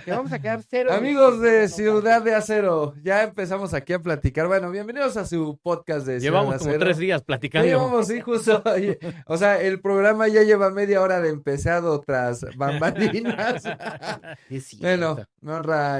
Que vamos a quedar cero. Amigos de Ciudad de Acero, ya empezamos aquí a platicar. Bueno, bienvenidos a su podcast de Ciudad de Llevamos como Acero. 3 días Ya platicando. llevamos, sí, justo. O sea, el programa ya lleva media hora de empezado tras bambalinas. Es Bueno, cierto. me honra,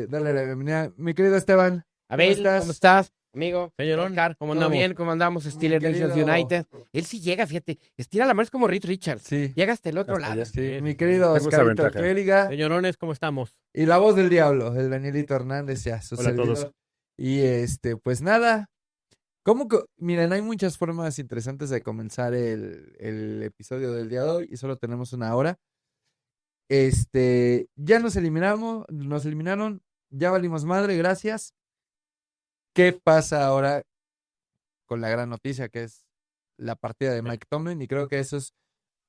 darle la bienvenida. Mi querido Esteban, Abel, ¿cómo estás? Amigo, Señorón, Oscar, ¿cómo ¿todo andamos? bien? ¿Cómo andamos? Steelers Nations querido. United. Él sí llega, fíjate. Estira la mano, es como Reed Richards. Sí, Llega hasta el otro Hasta lado. allá. sí, Sí, mi sí, querido Tengo esa Oscarito ventaja. Arqueliga. Señorones, ¿cómo estamos? Y la voz del diablo, el Danielito Hernández, ya, su Hola a todos. servidor. Y pues nada, miren, hay muchas formas interesantes de comenzar el episodio del día de hoy y solo tenemos una hora. Ya nos eliminaron, ya valimos madre, gracias. ¿Qué pasa ahora con la gran noticia que es la partida de Mike Tomlin? Y creo que eso es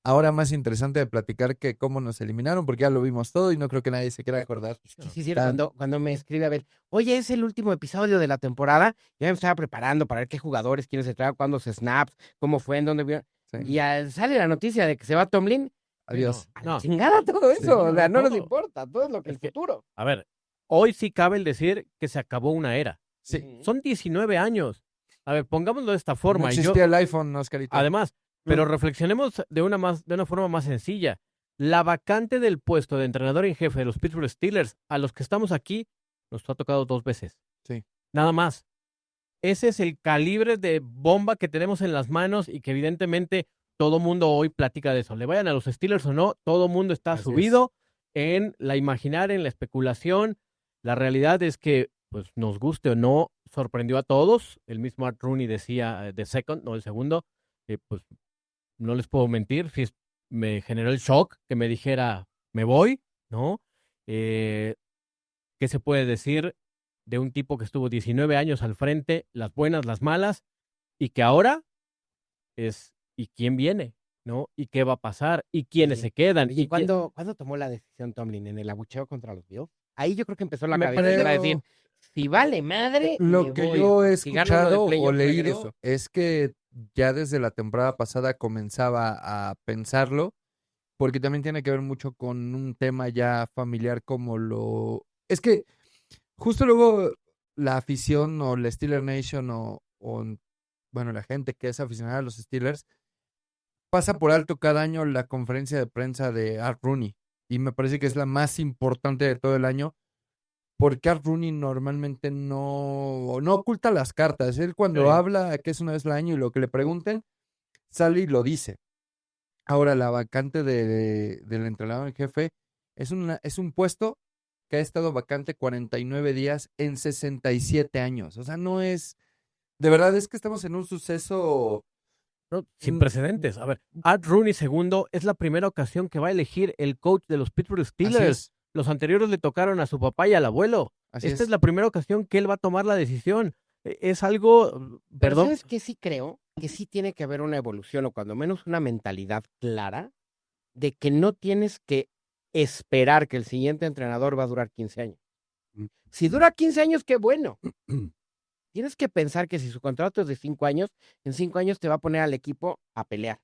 ahora más interesante de platicar que cómo nos eliminaron, porque ya lo vimos todo y no creo que nadie se quiera acordar. Sí, cuando me escribe Abel, oye, es el último episodio de la temporada, yo me estaba preparando para ver qué jugadores, quiénes se traen, cuándo se snaps, cómo fue, en dónde vio. Sí. Y sale la noticia de que se va Tomlin. Adiós. A la No. chingada todo eso. Sí. O sea, no nos Todo. importa, todo es lo que Es el que- futuro. A ver, hoy sí cabe el decir que se acabó una era. Sí. Son 19 años. A ver, pongámoslo de esta No forma. Y yo, existía el iPhone, Oscarito. además, pero reflexionemos de una forma más sencilla. La vacante del puesto de entrenador en jefe de los Pittsburgh Steelers, a los que estamos aquí, nos ha tocado 2 veces. Sí. Nada más. Ese es el calibre de bomba que tenemos en las manos y que evidentemente todo mundo hoy platica de eso. Le vayan a los Steelers o no, todo mundo está Así subido en la imaginaria, en la especulación. La realidad es que, pues nos guste o no, sorprendió a todos. El mismo Art Rooney decía, the second, no el segundo, pues no les puedo mentir, me generó el shock que me dijera, me voy, ¿no? ¿Qué se puede decir de un tipo que estuvo 19 años al frente, las buenas, las malas, y que ahora es, ¿y quién viene? ¿No? ¿Y qué va a pasar? ¿Y quiénes Oye, se quedan? Oye, ¿Y ¿cuándo tomó la decisión Tomlin? ¿En el abucheo contra los Bills? Ahí yo creo que empezó la Me cabeza a creo- decir, si vale madre, Lo me que voy. yo he Si gano lo de escuchado o playoff, leído regreso. es que ya desde la temporada pasada comenzaba a pensarlo, porque también tiene que ver mucho con un tema ya familiar como Es que justo luego la afición o la Steeler Nation bueno, la gente que es aficionada a los Steelers pasa por alto cada año la conferencia de prensa de Art Rooney y me parece que es la más importante de todo el año porque Art Rooney normalmente no oculta las cartas. Él cuando Sí. habla, que es una vez al año y lo que le pregunten, sale y lo dice. Ahora, la vacante del entrenador en jefe es un puesto que ha estado vacante 49 días en 67 años. O sea, no es... De verdad es que estamos en un suceso... ¿no? Sin precedentes. A ver, Art Rooney II es la primera ocasión que va a elegir el coach de los Pittsburgh Así Steelers. es, Los anteriores le tocaron a su papá y al abuelo. así Esta es. es la primera ocasión que él va a tomar la decisión. Es algo, Pero perdón, ¿sabes qué? Sí creo que sí tiene que haber una evolución o cuando menos una mentalidad clara de que no tienes que esperar que el siguiente entrenador va a durar 15 años. Si dura 15 años, qué bueno. Tienes que pensar que si su contrato es de 5 años, en 5 años te va a poner al equipo a pelear.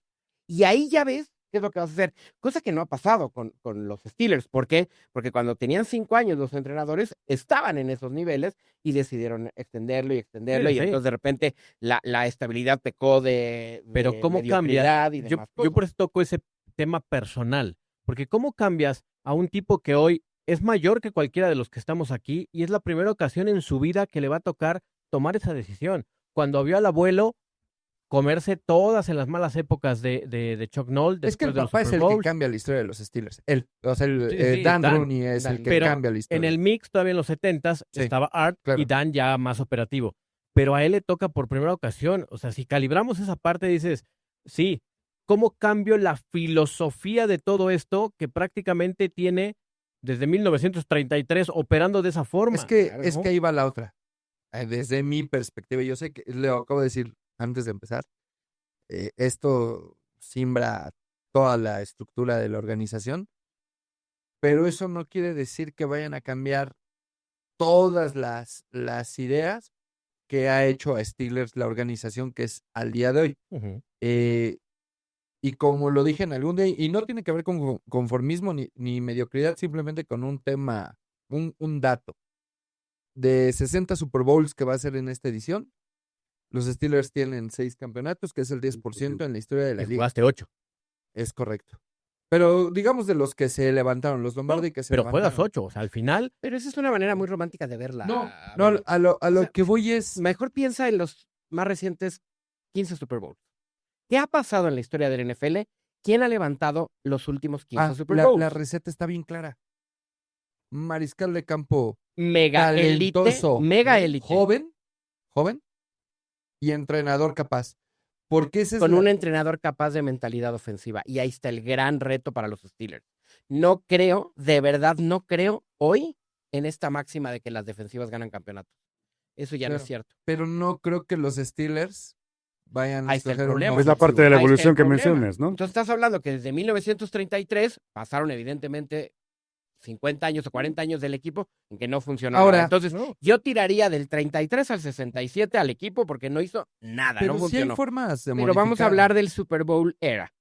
Y ahí ya ves qué es lo que vas a hacer. Cosa que no ha pasado con los Steelers. ¿Por qué? Porque cuando tenían 5 años los entrenadores estaban en esos niveles y decidieron extenderlo y extenderlo. Sí, Y sí. entonces de repente la estabilidad pecó de pero ¿cómo mediocridad cambias? y Yo, demás yo por eso toco ese tema personal, porque ¿cómo cambias a un tipo que hoy es mayor que cualquiera de los que estamos aquí y es la primera ocasión en su vida que le va a tocar tomar esa decisión? Cuando vio al abuelo comerse todas en las malas épocas de Chuck Noll. Es que el después de los papá es Super el que Bowls. cambia la historia de los Steelers. Él, o sea, Sí, Dan Dan. Rooney es el que Pero cambia la historia. En el mix, todavía en los 70s, Sí, estaba Art claro. y Dan ya más operativo. Pero a él le toca por primera ocasión. O sea, si calibramos esa parte, dices, sí, ¿cómo cambio la filosofía de todo esto que prácticamente tiene desde 1933 operando de esa forma? Es que, Claro, es ¿no? que ahí va la otra. Desde mi perspectiva, yo sé que lo acabo de decir antes de empezar. Esto simbra toda la estructura de la organización, pero eso no quiere decir que vayan a cambiar todas las ideas que ha hecho a Steelers la organización que es al día de hoy. Ujú. Y como lo dije en algún día, y no tiene que ver con conformismo ni mediocridad, simplemente con un tema, un dato. De 60 Super Bowls que va a ser en esta edición, los Steelers tienen 6 campeonatos, que es el 10% en la historia de la Y liga. jugaste 8. Es correcto. Pero digamos de los que se levantaron, los Lombardi que se Pero levantaron. juegas 8. O sea, al final, Pero esa es una manera muy romántica de verla. No, Abel. a lo O sea, que voy es... Mejor piensa en los más recientes 15 Super Bowls. ¿Qué ha pasado en la historia del NFL? ¿Quién ha levantado los últimos 15 Super Bowls? La receta está bien clara. Mariscal de campo Mega élite, talentoso, mega élite. joven y entrenador capaz. Porque ese es Con un entrenador capaz de mentalidad ofensiva. Y ahí está el gran reto para los Steelers. No creo, de verdad no creo hoy en esta máxima de que las defensivas ganan campeonatos. Eso ya no es cierto. Pero no creo que los Steelers vayan a Ahí está el escoger un problema. Es la parte de la Ahí está el evolución que problema. mencionas, ¿no? Entonces estás hablando que desde 1933 pasaron evidentemente 50 años o 40 años del equipo en que no funcionó Ahora, nada. Entonces, yo tiraría del 33 al 67 al equipo porque no hizo nada, pero no sí funcionó. hay formas de Pero vamos a modificar. hablar del Super Bowl era.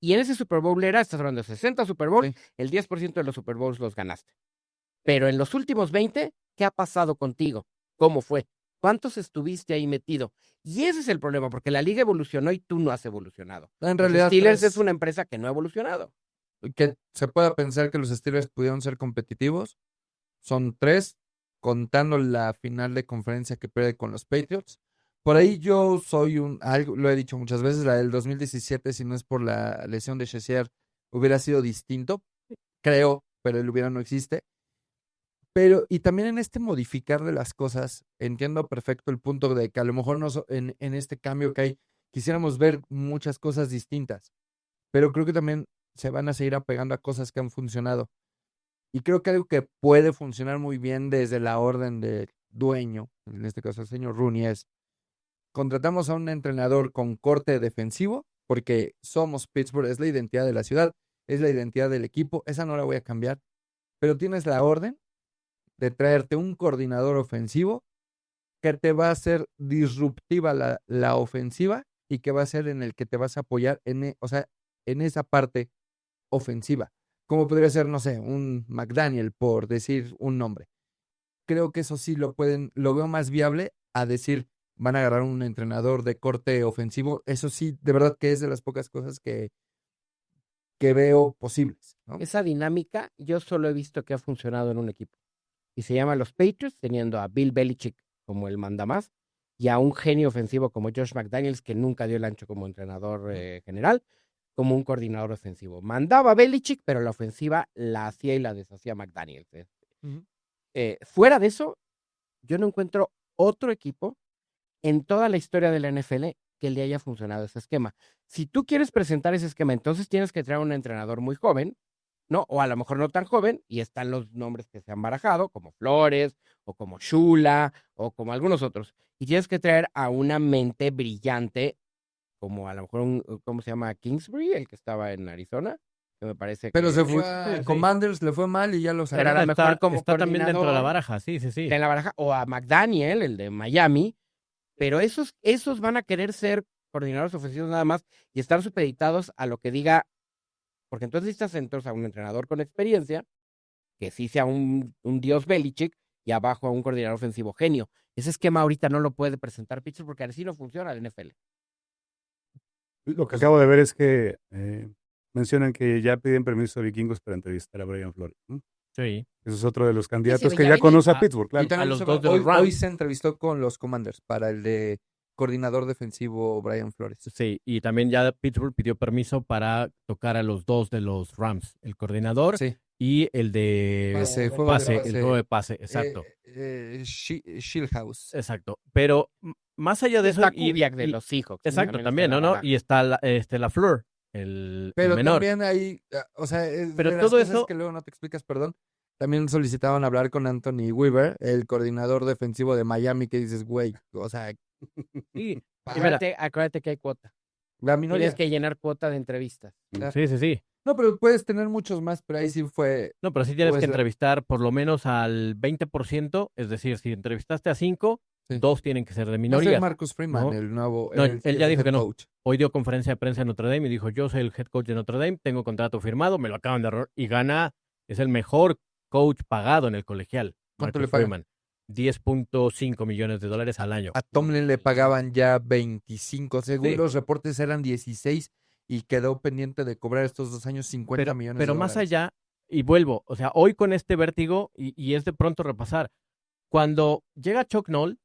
Y en ese Super Bowl era, estás hablando de 60 Super Bowls, Sí. el 10% de los Super Bowls los ganaste. Pero en los últimos 20, ¿qué ha pasado contigo? ¿Cómo fue? ¿Cuántos estuviste ahí metido? Y ese es el problema, porque la liga evolucionó y tú no has evolucionado. En Los realidad, Steelers pues, es una empresa que no ha evolucionado. que se pueda pensar que los Steelers pudieron ser competitivos. Son 3, contando la final de conferencia que pierde con los Patriots. Por ahí yo soy algo, lo he dicho muchas veces, la del 2017, si no es por la lesión de Shazier, hubiera sido distinto. Creo, pero el hubiera no existe. Pero, y también en este modificar de las cosas, entiendo perfecto el punto de que a lo mejor en este cambio que hay, quisiéramos ver muchas cosas distintas. Pero creo que también se van a seguir apegando a cosas que han funcionado. Y creo que algo que puede funcionar muy bien desde la orden del dueño, en este caso el señor Rooney, es contratamos a un entrenador con corte defensivo, porque somos Pittsburgh, es la identidad de la ciudad, es la identidad del equipo, esa no la voy a cambiar, pero tienes la orden de traerte un coordinador ofensivo que te va a hacer disruptiva la ofensiva y que va a ser en el que te vas a apoyar en esa parte ofensiva. Como podría ser, no sé, un McDaniel, por decir un nombre. Creo que eso sí lo veo más viable a decir, van a agarrar un entrenador de corte ofensivo. Eso sí, de verdad que es de las pocas cosas que veo posibles, ¿no? Esa dinámica yo solo he visto que ha funcionado en un equipo. Y se llama los Patriots, teniendo a Bill Belichick como el mandamás y a un genio ofensivo como Josh McDaniels, que nunca dio el ancho como entrenador general, como un coordinador ofensivo. Mandaba a Belichick, pero la ofensiva la hacía y la deshacía McDaniels. Fuera de eso, yo no encuentro otro equipo en toda la historia de la NFL que le haya funcionado ese esquema. Si tú quieres presentar ese esquema, entonces tienes que traer un entrenador muy joven, ¿no? O a lo mejor no tan joven, y están los nombres que se han barajado, como Flores, o como Shula, o como algunos otros. Y tienes que traer a una mente brillante, como a lo mejor ¿cómo se llama? Kingsbury, el que estaba en Arizona, que me parece Pero que se fue a Commanders, le fue mal y ya lo Pero a sacaron. lo mejor como está también dentro de la coordinador, baraja, sí. en la baraja, o a McDaniel, el de Miami, pero esos van a querer ser coordinadores ofensivos nada más y estar supeditados a lo que diga, porque entonces necesitas entonces a un entrenador con experiencia, que sí sea un dios Belichick, y abajo a un coordinador ofensivo genio. Ese esquema ahorita no lo puede presentar Pittsburgh porque así no funciona el NFL. Lo que acabo de ver es que mencionan que ya piden permiso a Vikingos para entrevistar a Brian Flores, ¿no? Sí. Ese es otro de los candidatos sí, que ya ya viene conoce a- a Pittsburgh, Y claro. también A los se dos de hoy, los Rams. hoy se entrevistó con los Commanders para el de coordinador defensivo Brian Flores. Sí, y también ya Pittsburgh pidió permiso para tocar a los dos de los Rams, el coordinador Sí. y el de Pase, juego de pase, pase. el juego de pase, exacto. Shieldhouse. Exacto. Pero más allá de eso, Está Kubiak de los Seahawks. exacto, está también, la ¿no? baraja. Y está la Fleur, el Pero menor. también hay, o sea, Pero de las todo cosas eso- que luego no te explicas, perdón. También solicitaban hablar con Anthony Weaver, el coordinador defensivo de Miami, que dices, güey, o sea, Sí, Acuérdate que hay cuota. la minoría. Tienes que llenar cuota de entrevistas. sí. No, pero puedes tener muchos más, pero ahí sí fue. No, pero sí tienes Pues que la- entrevistar por lo menos al 20%, es decir, si entrevistaste a 5, Sí. 2 tienen que ser de Va a ser minoría. Marcus Freeman, ¿no? el nuevo. No, el él ya dijo head que no. coach. Hoy dio conferencia de prensa en Notre Dame y dijo, yo soy el head coach de Notre Dame, tengo contrato firmado, me lo acaban de y gana, es el mejor coach pagado en el colegial. ¿Cuánto Marcus le pagan? Freeman. $10.5 millones al año. A Tomlin le pagaban ya 25. Según los reportes eran 16 y quedó pendiente de cobrar estos 2 años 50 millones Pero de más dólares. allá, y vuelvo, o sea, hoy con este vértigo, y es de pronto repasar, cuando llega Chuck Noll,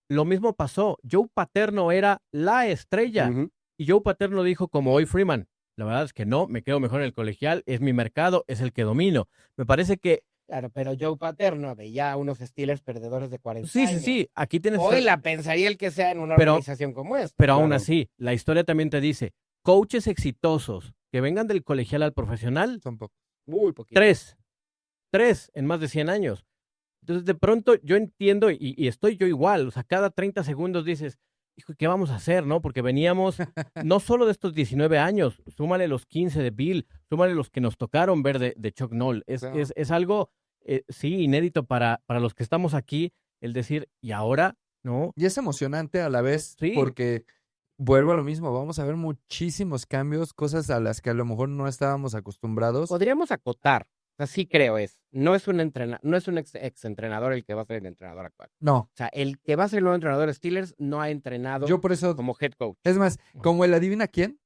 lo mismo pasó. Joe Paterno era la estrella. Ujú. Y Joe Paterno dijo, como hoy Freeman, la verdad es que no, me quedo mejor en el colegial, es mi mercado, es el que domino. Me parece que, Claro, pero Joe Paterno veía a unos Steelers perdedores de 40 sí, años. aquí tienes... Hoy la pensaría el que sea en una Pero- organización como esta. Pero aún Claro. así, la historia también te dice, coaches exitosos que vengan del colegial al profesional, Son pocos. Muy poquito. 3 en más de 100 años. Entonces, de pronto, yo entiendo y estoy yo igual. O sea, cada 30 segundos dices, hijo, ¿qué vamos a hacer, no? Porque veníamos no solo de estos 19 años, súmale los 15 de Bill, súmale los que nos tocaron ver de Chuck Noll. Claro. Es algo, sí, inédito para los que estamos aquí, el decir, ¿y ahora? ¿No? Y es emocionante a la vez Sí. porque vuelvo a lo mismo, vamos a ver muchísimos cambios, cosas a las que a lo mejor no estábamos acostumbrados. Podríamos acotar. O sea, sí creo no es un ex entrenador el que va a ser el entrenador actual. No, O sea, el que va a ser el nuevo entrenador de Steelers no ha entrenado yo por eso, como head coach. es más, como el adivina quién,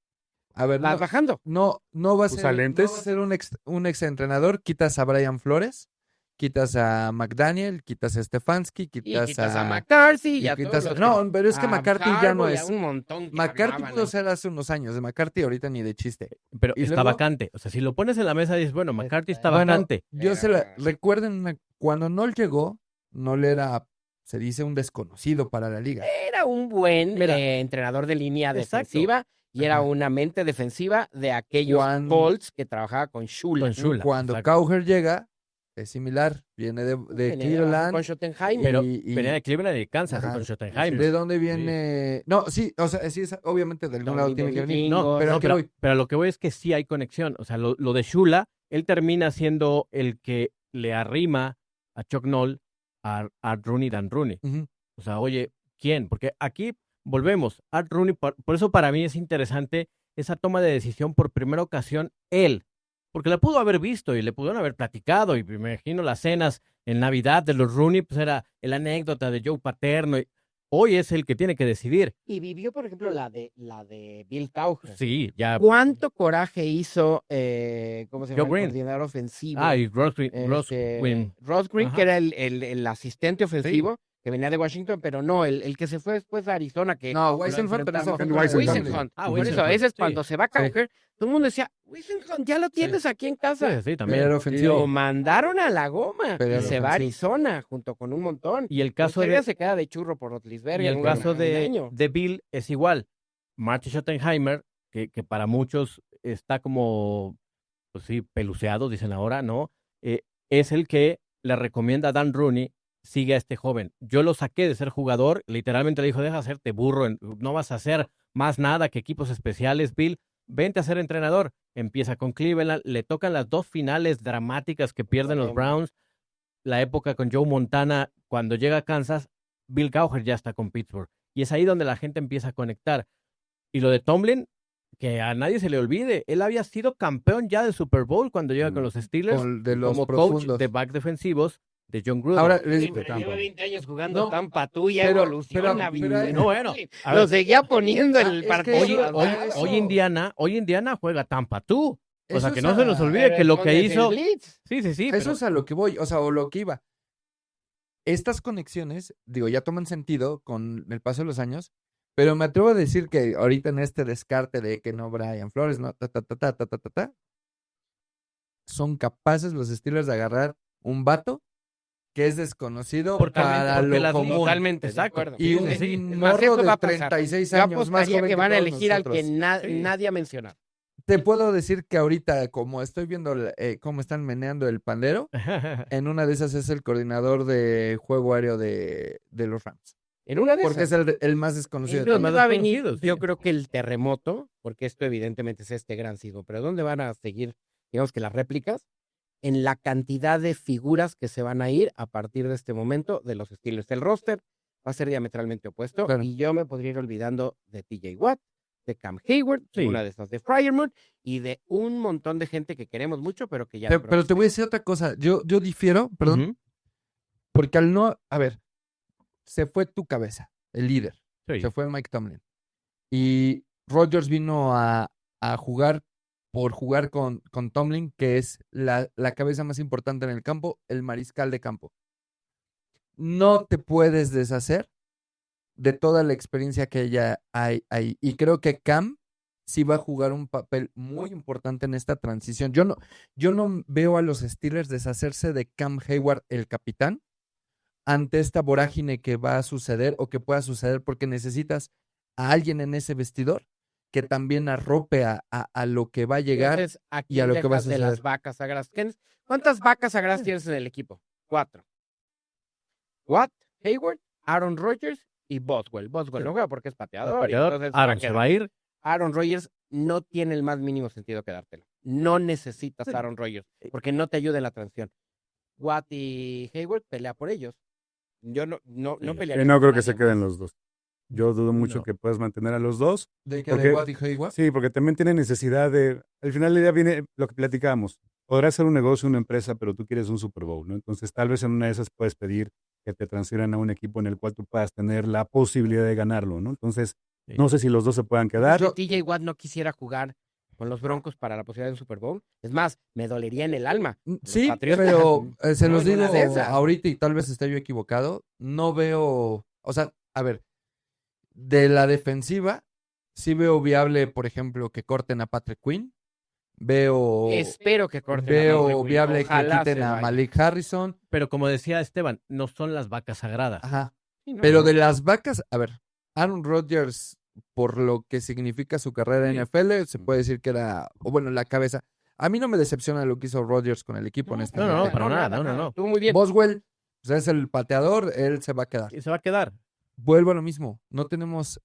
a ver, Vas bajando. no va a ¿Usa ser, no lentes? va a ser un ex entrenador, quitas a Brian Flores, quitas a McDaniel, quitas a Stefanski, Y quitas, quitas a McCarthy y y a quitas todos a- los no, pero es que a McCarthy ya no Harbaugh y a es. un montón que McCarthy armaban pudo ahí. ser hace unos años, de McCarthy ahorita ni de chiste. Pero Y está luego- vacante. O sea, si lo pones en la mesa, dices, bueno, McCarthy está Bueno, vacante. Yo recuerden, cuando Noll llegó, Noll era, se dice, un desconocido para la liga. Era un buen Mira. Entrenador de línea Exacto. defensiva y era Ajá. una mente defensiva de aquellos Cuando- Colts que trabajaba con Shula. Con Shula. Cuando exacto. Cowher llega, es similar, viene de Venía Cleveland. con Schottenheimer. Pero y- venía de Cleveland y de Kansas Ajá. con Schottenheimer. ¿De dónde viene? No, sí, o sea, sí, obviamente de algún No, lado ni tiene de que venir. vikingos. No, pero no, ¿a qué pero, voy? pero lo que voy es que sí hay conexión. O sea, lo de Shula, él termina siendo el que le arrima a Chuck Noll a Rooney Dan Rooney. Ujú. O sea, oye, ¿quién? Porque aquí volvemos. Art Rooney, por eso para mí es interesante esa toma de decisión por primera ocasión él. Porque la pudo haber visto y le pudieron haber platicado. Y me imagino las cenas en Navidad de los Rooney, pues era la anécdota de Joe Paterno. Hoy es el que tiene que decidir. Y vivió, por ejemplo, la de Bill Cowher. Sí, ya. ¿Cuánto coraje hizo, cómo se Joe llama, el Green. coordinador ofensivo? Y Ross Green. Ross Green, Ajá. que era el asistente ofensivo, que venía de Washington, pero no, el que se fue después a Arizona, que No, lo Weisenhunt, pero eso enfrentamos. fue Weisenhunt. Weisenhunt. Ah, Por eso, Weisenhunt, ese es sí. cuando se va Cowher, todo el mundo decía, Weisenhunt, ya lo tienes aquí en casa. Sí, también. Pero Lo ofensivo. mandaron a la goma Pero y se va a ofensivo. Arizona junto con un montón. Y el caso de, se queda de churro por Rotlisberger. y el un caso año. de Bill es igual. Marty Schottenheimer, que para muchos está como, pues sí, peluceado, dicen ahora, ¿no? Es el que le recomienda a Dan Rooney, sigue a este joven. Yo lo saqué de ser jugador, literalmente le dijo, deja de hacerte burro, no vas a hacer más nada que equipos especiales, Bill, vente a ser entrenador. Empieza con Cleveland, le tocan las 2 finales dramáticas que pierden los Browns, la época con Joe Montana, cuando llega a Kansas, Bill Cowher ya está con Pittsburgh. Y es ahí donde la gente empieza a conectar. Y lo de Tomlin, que a nadie se le olvide, él había sido campeón ya del Super Bowl cuando llega con los Steelers, De los como profundos. coach de back defensivos de John Gruden. Ahora, Sí, pero lleva 20 años jugando Tampa, tú ya pero- evoluciona. pero- no, bueno, a Lo ver, seguía poniendo es el que partido. eso- hoy Indiana juega Tampa tú. O sea, Eso que es no se nos a- olvide que lo que hizo... Blitz. Sí, Eso pero es a lo que voy, o sea, o lo que iba. Estas conexiones, digo, ya toman sentido con el paso de los años, pero me atrevo a decir que ahorita en este descarte de que no Brian Flores, no, son capaces los Steelers de agarrar un vato que es desconocido Porque para porque lo las- común. Totalmente, de Exacto. acuerdo. Y un Sí, Más morro eso va de a pasar. 36 Yo años, más apostaría joven que van a todos elegir al que nosotros. Sí. nadie ha mencionado. Te puedo decir que ahorita, como estoy viendo cómo están meneando el pandero, en una de esas es el coordinador de juego aéreo de los Rams. En una de Porque esas. es el más desconocido. ¿En de dónde todos. va a venir? desconocidos, sí. Yo creo que el terremoto, porque esto evidentemente es este gran sismo, pero ¿dónde van a seguir, digamos que las réplicas? En la cantidad de figuras que se van a ir a partir de este momento de los Steelers. El roster va a ser diametralmente opuesto. Claro. Y yo me podría ir olvidando de TJ Watt, de Cam Hayward, Sí. una de esas de Fryermuth y de un montón de gente que queremos mucho, pero que ya... Pero te voy a decir otra cosa. Yo difiero, perdón, Ujú. porque al no, a ver, se fue tu cabeza, el líder. Sí. Se fue Mike Tomlin. Y Rodgers vino a jugar por jugar con Tomlin, que es la cabeza más importante en el campo, el mariscal de campo. No te puedes deshacer de toda la experiencia que ella hay ahí. Y creo que Cam sí va a jugar un papel muy importante en esta transición. Yo no veo a los Steelers deshacerse de Cam Hayward, el capitán, ante esta vorágine que va a suceder o que pueda suceder, porque necesitas a alguien en ese vestidor que también arrope a lo que va a llegar. Entonces, aquí y a lo que va a de las suceder. vacas sagradas. ¿Cuántas vacas sagradas tienes en el equipo? 4. Watt, Hayward, Aaron Rodgers y Boswell. Boswell no juega porque es pateador. Pateador, entonces Aaron se va a ir. Aaron Rodgers no tiene el más mínimo sentido quedártelo. No necesitas a Aaron Rodgers porque no te ayuda en la transición. Watt y Hayward pelea por ellos. Yo no pelearía. No creo con que se nadie queden más. los dos. Yo dudo mucho No. que puedas mantener a los dos. ¿De que Porque- de Watt y Hayward? Sí, porque también tiene necesidad de... Al final ya viene lo que platicamos. Podrá ser un negocio, una empresa, pero tú quieres un Super Bowl, ¿no? Entonces tal vez en una de esas puedes pedir que te transfieran a un equipo en el cual tú puedas tener la posibilidad de ganarlo, ¿no? Entonces, Sí. no sé si los dos se puedan quedar. Si TJ Watt no quisiera jugar con los Broncos para la posibilidad de un Super Bowl, es más, me dolería en el alma. Los Sí, Patriotas. pero se No, los en una digo de esas. ahorita y tal vez esté yo equivocado. No veo, o sea, a ver, de la defensiva, sí veo viable, por ejemplo, que corten a Patrick Quinn. Veo Espero que corten a Patrick veo Quinn. viable que Ojalá quiten se a vaya. Malik Harrison. Pero como decía Esteban, no son las vacas sagradas. Ajá. Sí, no, Pero no. de las vacas, a ver, Aaron Rodgers, por lo que significa su carrera en NFL, se puede decir que era, o bueno, la cabeza. A mí no me decepciona lo que hizo Rodgers con el equipo, honestamente. no, para nada, no. Estuvo muy bien. Boswell, pues es el pateador, él se va a quedar. Y se va a quedar. Vuelvo a lo mismo. No tenemos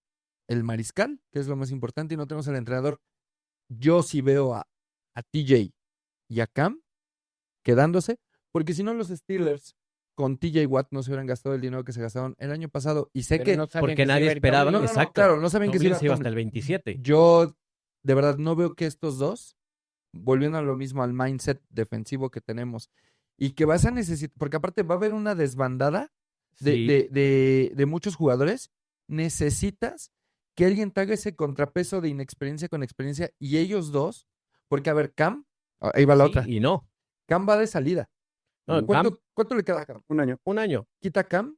el mariscal, que es lo más importante, y no tenemos el entrenador. Yo sí veo a TJ y a Cam quedándose, porque si no los Steelers con TJ Watt no se hubieran gastado el dinero que se gastaron el año pasado. Y sé Pero que no sabían Porque que se nadie iba a ir esperaba. Tomlin. Exacto. claro, no saben que Tomlin se se iba iba hasta el 27. Yo de verdad no veo que estos dos, volviendo a lo mismo al mindset defensivo que tenemos, y que vas a necesitar, porque aparte va a haber una desbandada Sí. de muchos jugadores, necesitas que alguien te haga ese contrapeso de inexperiencia con experiencia, y ellos dos, porque a ver, Cam, ahí va la Sí otra, y no. Cam va de salida. No, ¿Cuánto le queda a Cam? Un año. un año Quita a Cam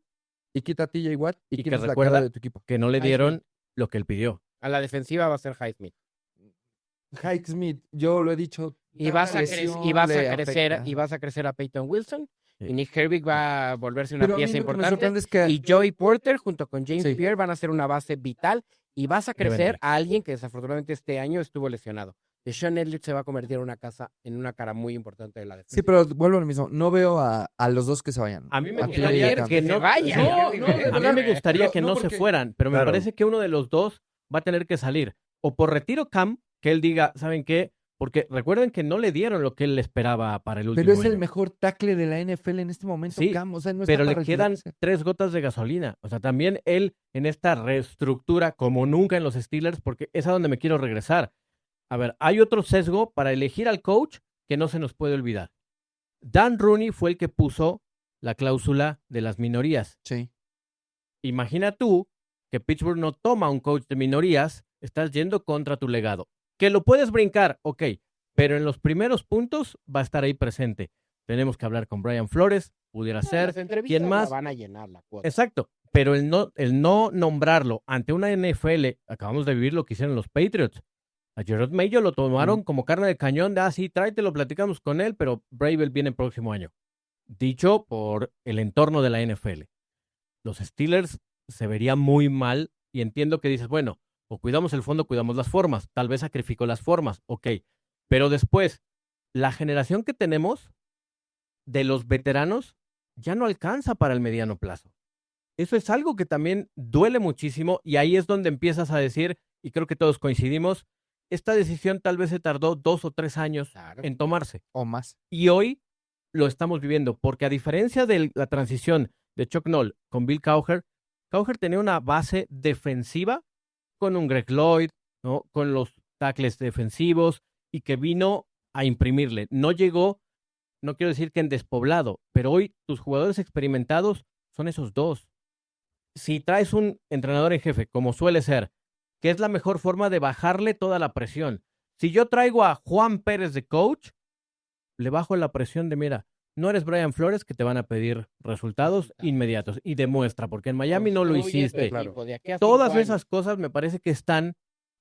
y quita a TJ Watt y, Y que quitas la recuerda- cara de tu equipo. que no le Ay, dieron lo que él pidió. A la defensiva va a ser Highsmith. Hike Smith, yo lo he dicho. Y vas a, lesión y vas a le crecer, afecta. y vas a crecer a Peyton Wilson. Sí. Y Nick Herbig va a volverse una Pero a mí pieza lo que me importante. sorprende es que Y Joey Porter junto con James Sí. Pierre van a ser una base vital. Y vas a Deben crecer de. a alguien que desafortunadamente este año estuvo lesionado. Deshaun Elliott se va a convertir en una cara muy importante de la defensa. sí, pero vuelvo a lo mismo. No veo a los dos que se vayan. A mí me A TJ gustaría y a Cam. que no, se vayan. no, No, a mí me gustaría pero que no no se porque- fueran, pero me Claro. parece que uno de los dos va a tener que salir. O por retiro Cam, que él diga, ¿saben qué? Porque recuerden que no le dieron lo que él esperaba para el último Pero es el año. mejor tackle de la NFL en este momento, Sí, Cam. O sea, no está Pero le para quedan retirarse. 3 gotas de gasolina. O sea, también él en esta reestructura, como nunca en los Steelers, porque es a donde me quiero regresar. A ver, hay otro sesgo para elegir al coach que no se nos puede olvidar. Dan Rooney fue el que puso la cláusula de las minorías. Sí. Imagina tú que Pittsburgh no toma un coach de minorías, estás yendo contra tu legado. Que lo puedes brincar, ok, pero en los primeros puntos va a estar ahí presente. Tenemos que hablar con Brian Flores, pudiera ser. Las entrevistas ¿Quién más? la van a llenar la cuota. Exacto, pero el no nombrarlo ante una NFL, acabamos de vivir lo que hicieron los Patriots. A Gerard Mayo lo tomaron como carne de cañón de, sí, tráetelo, platicamos con él, pero Bravel viene el próximo año. Dicho por el entorno de la NFL. Los Steelers se vería muy mal y entiendo que dices, bueno, o cuidamos el fondo, cuidamos las formas. Tal vez sacrifico las formas, ok. Pero después, la generación que tenemos de los veteranos ya no alcanza para el mediano plazo. Eso es algo que también duele muchísimo y ahí es donde empiezas a decir, y creo que todos coincidimos, esta decisión tal vez se tardó 2 o 3 años Claro. en tomarse. O más. Y hoy lo estamos viviendo, porque a diferencia de la transición de Chuck Noll con Bill Cowher, Cowher tenía una base defensiva con un Greg Lloyd, ¿no? Con los tackles defensivos y que vino a imprimirle. No llegó, no quiero decir que en despoblado, pero hoy tus jugadores experimentados son esos dos. Si traes un entrenador en jefe, como suele ser, que es la mejor forma de bajarle toda la presión. Si yo traigo a Juan Pérez de coach, le bajo la presión de, mira, no eres Brian Flores que te van a pedir resultados inmediatos y demuestra, porque en Miami no lo hiciste. Claro. Todas esas cosas me parece que están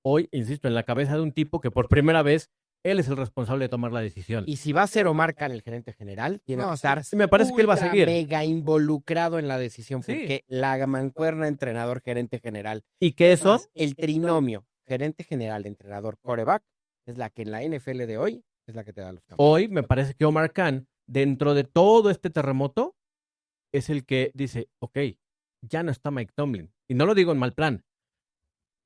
hoy, insisto, en la cabeza de un tipo que por primera vez él es el responsable de tomar la decisión. Y si va a ser Omar Khan el gerente general, tiene que estar me parece que él va a seguir. mega involucrado en la decisión, Sí. porque la mancuerna entrenador, gerente general, Y que eso, el trinomio, gerente general, entrenador, quarterback, es la que en la NFL de hoy es la que te da los campeones. hoy me parece que Omar Khan, dentro de todo este terremoto, es el que dice, ok, ya no está Mike Tomlin. Y no lo digo en mal plan,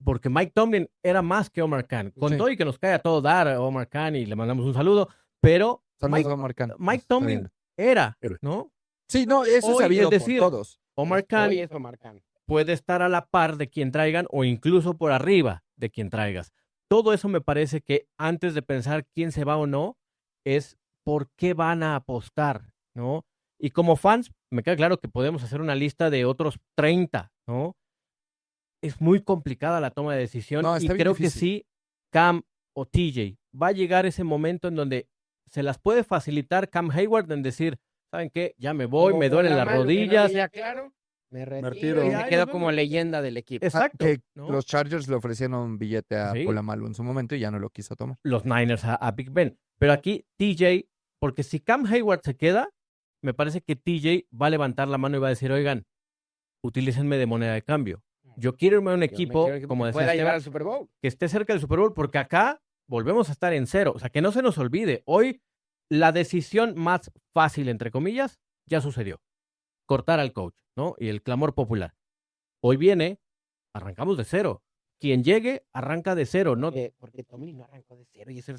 porque Mike Tomlin era más que Omar Khan. Con Sí. todo y que nos cae a todo dar a Omar Khan y le mandamos un saludo, pero Saludos a Omar Khan. Mike Tomlin era, Héroe. ¿no? Sí, no, eso es Hoy, sabido es decir, por todos. Omar Khan Hoy es Omar Khan. puede estar a la par de quien traigan o incluso por arriba de quien traigas. Todo eso me parece que antes de pensar quién se va o no, es por qué van a apostar, ¿no? Y como fans, me queda claro que podemos hacer una lista de otros 30, ¿no? Es muy complicada la toma de decisión No, y está bien creo que difícil. sí, Cam o TJ, va a llegar ese momento en donde se las puede facilitar Cam Hayward en decir, ¿saben qué? Ya me voy, me duelen las rodillas. Ya, claro, me retiro retiro. y Ya, me nos quedo vemos. como leyenda del equipo. Exacto. Que ¿no? los Chargers le ofrecieron un billete a Sí. Polamalu en su momento y ya no lo quiso tomar. Los Niners a Big Ben. Pero aquí TJ, porque si Cam Hayward se queda, me parece que TJ va a levantar la mano y va a decir, oigan, utilícenme de moneda de cambio. Yo quiero irme a un Yo me equipo, quiero que como decía pueda llegar Esteban, al Super Bowl. que esté cerca del Super Bowl, porque acá volvemos a estar en cero. O sea, que no se nos olvide. Hoy la decisión más fácil, entre comillas, ya sucedió. Cortar al coach, ¿no? Y el clamor popular. Hoy viene, arrancamos de cero. Quien llegue, arranca de cero, ¿no? Porque Tomlin no arrancó de cero y eso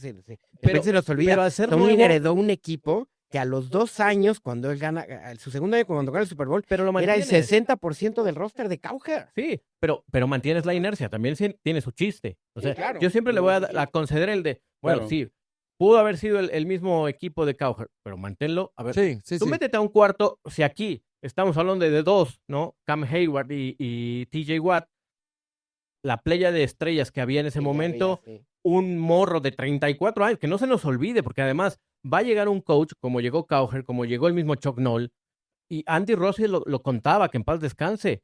Pero- se nos olvida. Pero al ser Tomlin nuevo, heredó un equipo que a los 2 años, cuando él gana, su segundo año cuando gana el Super Bowl, pero lo era el mantienes. 60% del roster de Cowher. Sí, pero mantienes la inercia, también tiene su chiste. O Sí, sea, claro. yo siempre le voy a conceder el de, bueno, Claro. sí, pudo haber sido el mismo equipo de Cowher, pero manténlo. A ver, Sí, sí, tú sí. métete a un cuarto, si aquí estamos hablando de dos, ¿no? Cam Hayward y TJ Watt, la playa de estrellas que había en ese momento, un morro de 34 años, que no se nos olvide, porque además va a llegar un coach, como llegó Cowher, como llegó el mismo Chuck Noll, y Andy Rossi lo contaba, que en paz descanse.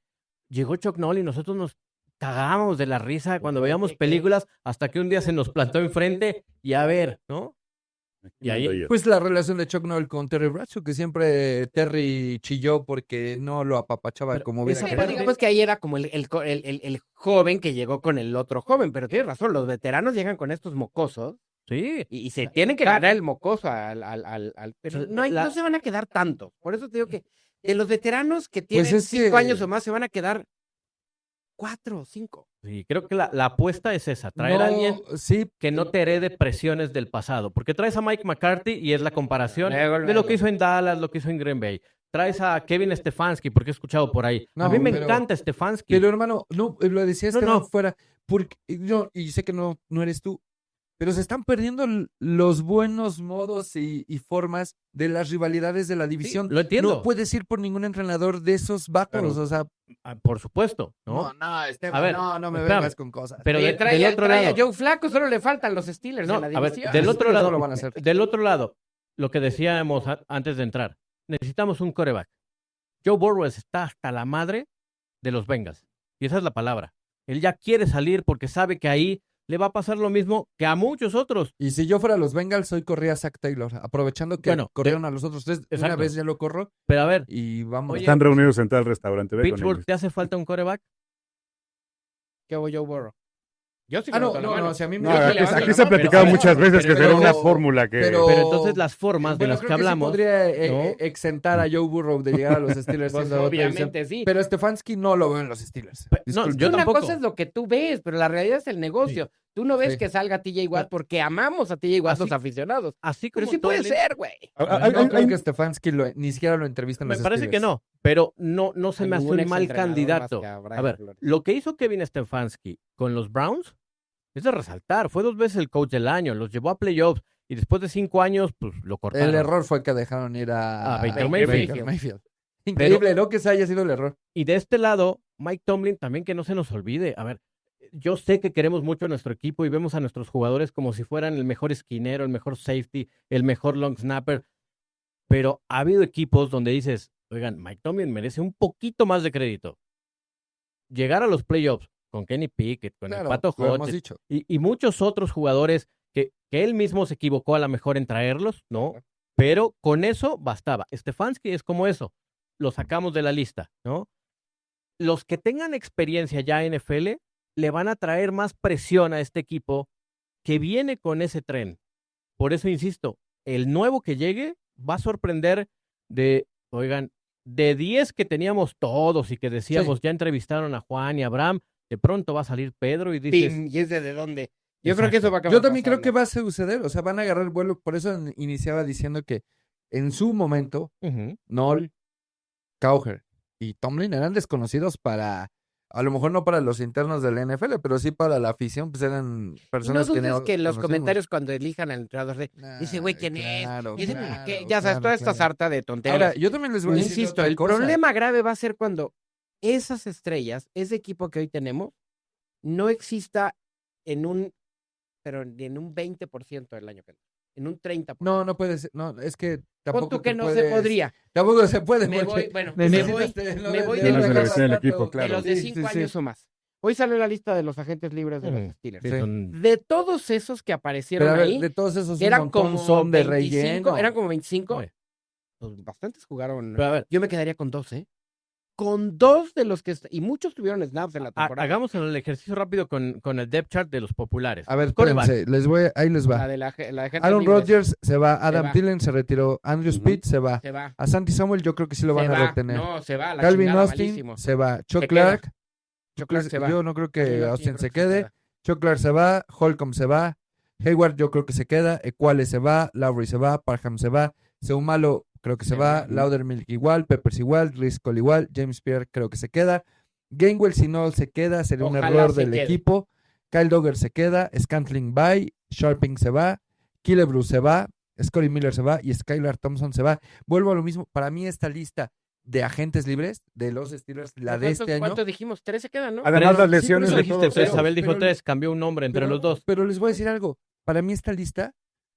Llegó Chuck Noll y nosotros nos cagábamos de la risa cuando veíamos películas, hasta que un día se nos plantó enfrente y a ver, ¿no? Y ahí- Pues la relación de Chuck Noll con Terry Bradshaw, que siempre Terry chilló porque no lo apapachaba Pero como hubiera esa Sí, querido. pero digamos que ahí era como el joven que llegó con el otro joven, pero tienes razón, los veteranos llegan con estos mocosos Sí, y se tienen que ganar el mocoso pero O sea, no se van a quedar tantos. Por eso te digo que de los veteranos que Pues tienen es 5 que- años o más se van a quedar 4 o 5. sí, creo que la apuesta es esa, traer a alguien Sí, que no te herede presiones del pasado, porque traes a Mike McCarthy y es la comparación Luego, de lo luego. que hizo en Dallas, lo que hizo en Green Bay. Traes a Kevin Stefanski, porque he escuchado por ahí. a No, mí me pero- encanta Stefanski. pero hermano, no, lo decías No, que no. fuera, porque yo, y sé que no eres tú, pero se están perdiendo los buenos modos y formas de las rivalidades de la división. lo entiendo. No puedes ir por ningún entrenador de esos vatos, Claro. o sea, Ah, por supuesto, ¿no? Esteban, A ver, no me espérame. vengas con cosas. Pero Oye, del otro trae lado, a Joe Flaco, solo le faltan los Steelers no, en la a ver, división. del Los otro Steelers no lado, lo van a hacer. del otro lado, lo que decíamos antes de entrar, necesitamos un quarterback. Joe Burrow está hasta la madre de los Bengals, y esa es la palabra. Él ya quiere salir porque sabe que ahí le va a pasar lo mismo que a muchos otros. Y si yo fuera a los Bengals, hoy corría a Zach Taylor, aprovechando que Bueno, corrieron a los otros tres, de una exacto. vez ya lo corro Pero a ver, y vamos. Oye, Están reunidos en tal restaurante. Ve con Pittsburgh, ellos. ¿te hace falta un quarterback? ¿Qué hago Joe Burrow? Yo sí Ah, no, levanto la no, mano. no, si a mí me No, Yo sí aquí, levanto la aquí se ha mano, platicado pero- muchas veces que pero- será una fórmula que... pero- Pero entonces las formas de Bueno, las creo que hablamos, sí podría ¿no? exentar a Joe Burrow de llegar a los Steelers. Pues, siendo de otra división. obviamente sí. Pero Stefanski no lo veo en los Steelers. No, Disculpe. yo Una tampoco. cosa es lo que tú ves, pero la realidad es el negocio. Tú no ves Sí. que salga TJ Watt porque amamos a TJ Watt Así- los aficionados. Así como Pero sí puede Tomlin, ser, güey. No creo que Stefanski ni siquiera lo entrevista en Me los parece que Steelers. no, pero no se A me hace ningún un mal exentrenador candidato. más que a Brian A ver, Flores. lo que hizo Kevin Stefanski con los Browns es de resaltar. Fue 2 veces el coach del año, los llevó a playoffs y después de 5 años, pues lo cortaron. El error fue que dejaron ir a Baker Mayfield. Increíble, ¿no? Que ese haya sido el error. Y de este lado, Mike Tomlin también que no se nos olvide. A ver, yo sé que queremos mucho a nuestro equipo y vemos a nuestros jugadores como si fueran el mejor esquinero, el mejor safety, el mejor long snapper. Pero ha habido equipos donde dices, oigan, Mike Tomlin merece un poquito más de crédito. Llegar a los playoffs con Kenny Pickett, con el Pato lo hemos Hodges dicho. y muchos otros jugadores que él mismo se equivocó a lo mejor en traerlos, ¿no? Pero con eso bastaba. Stefanski es como eso. Lo sacamos de la lista, ¿no? Los que tengan experiencia ya en NFL le van a traer más presión a este equipo que viene con ese tren. Por eso insisto, el nuevo que llegue va a sorprender oigan, de 10 que teníamos todos y que decíamos, ya entrevistaron a Juan y a Abraham, de pronto va a salir Pedro y dices, Pim, ¿y ese de dónde? Yo creo que eso va a acabar. Yo también creo pasando. que va a suceder. O sea, van a agarrar vuelo. Por eso iniciaba diciendo que en su momento, ujú, Noll, Cowher y Tomlin eran desconocidos a lo mejor no para los internos del NFL, pero sí para la afición, pues eran Y personas no que dudes que en los conocimos. comentarios cuando elijan al entrenador dice, güey, ¿quién claro, es? Dice, claro, que ya sabes, claro, toda esta claro. sarta de tonterías. Ahora, yo también les voy a decir Insisto, otra el cosa. problema grave va a ser cuando esas estrellas, ese equipo que hoy tenemos, no exista en un 20% del año que viene, en un 30%. No puede ser. No, es que Pon tampoco tú que te no puedes- se podría. Tampoco se puede. Me porque voy, bueno, necesitas me voy de de no los se le de vestía el equipo, claro. los de Sí, 5 sí, años sí. o más. Hoy salió la lista de los agentes libres de ujú, los Steelers. sí, Sí. son- De todos esos que aparecieron Pero a ver, ahí, de todos esos un eran montón como son de 25, relleno. eran como 25. Oye, Pues bastantes jugaron. pero a ver, Yo me quedaría con 2, ¿eh? Con 2 de los que... Y muchos tuvieron snaps en la temporada. hagamos el ejercicio rápido con el depth chart de los populares. A ver, Quarterback. espérense, ahí les La va. de la agentes Aaron libres. Rodgers se va, Adam va. Thielen se retiró, Andrew Ujú. Speed se va. Se va. A Santi Samuel yo creo que sí lo van se a va. retener. No, se va. La Calvin chingada, Austin malísimo. se va. Chuck Se queda. Clark. Chuck Clark se va. Yo no creo que Calvin Austin yo se creo que quede. Chuck Clark se va. Holcomb se va. Hayward yo creo que se queda. Equale se va. Lowry se va. Parham se va. Seumalo creo que se Se va. va. Laudermilk igual. Peppers igual. Driscoll igual. James Pierre creo que se queda. Gainwell si no se queda sería un Ojalá error se del quede. equipo. Kyle Dogger se queda. Scantling bye. Sharping se va. Killebrew se va. Scotty Miller se va. Y Skylar Thompson se va. Vuelvo a lo mismo. Para mí esta lista de agentes libres de los Steelers, la de este año. ¿Cuántos dijimos? 13 quedan, ¿no? Además, las Sí, lesiones por eso de dijiste todos. tres, ellos. Abel dijo pero- 3, cambió un nombre entre los dos. Pero les voy a decir algo. Para mí esta lista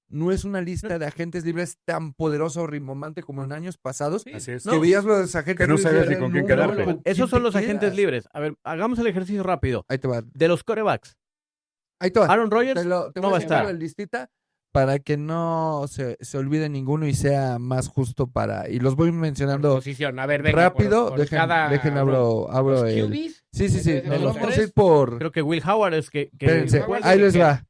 no es una lista de agentes libres tan poderosa o rimbombante como en años pasados. Así es. Que veías los agentes Que no libres sabías y ni era con el quién número, quedarte. con Esos quién son te los agentes quedas. libres. A ver, hagamos el ejercicio rápido. Ahí te va. De los quarterbacks, Ahí te va. Aaron Rodgers Te no voy va a a estar. la listita para que no se olvide ninguno y sea más justo para... Y los voy Por mencionando posición. A ver, venga. rápido. por dejen cada abro los el... QBs. Sí. De Nos los vamos a tres, ir por... Creo que Will Howard es que Espérense, Howard ahí se les queda. va.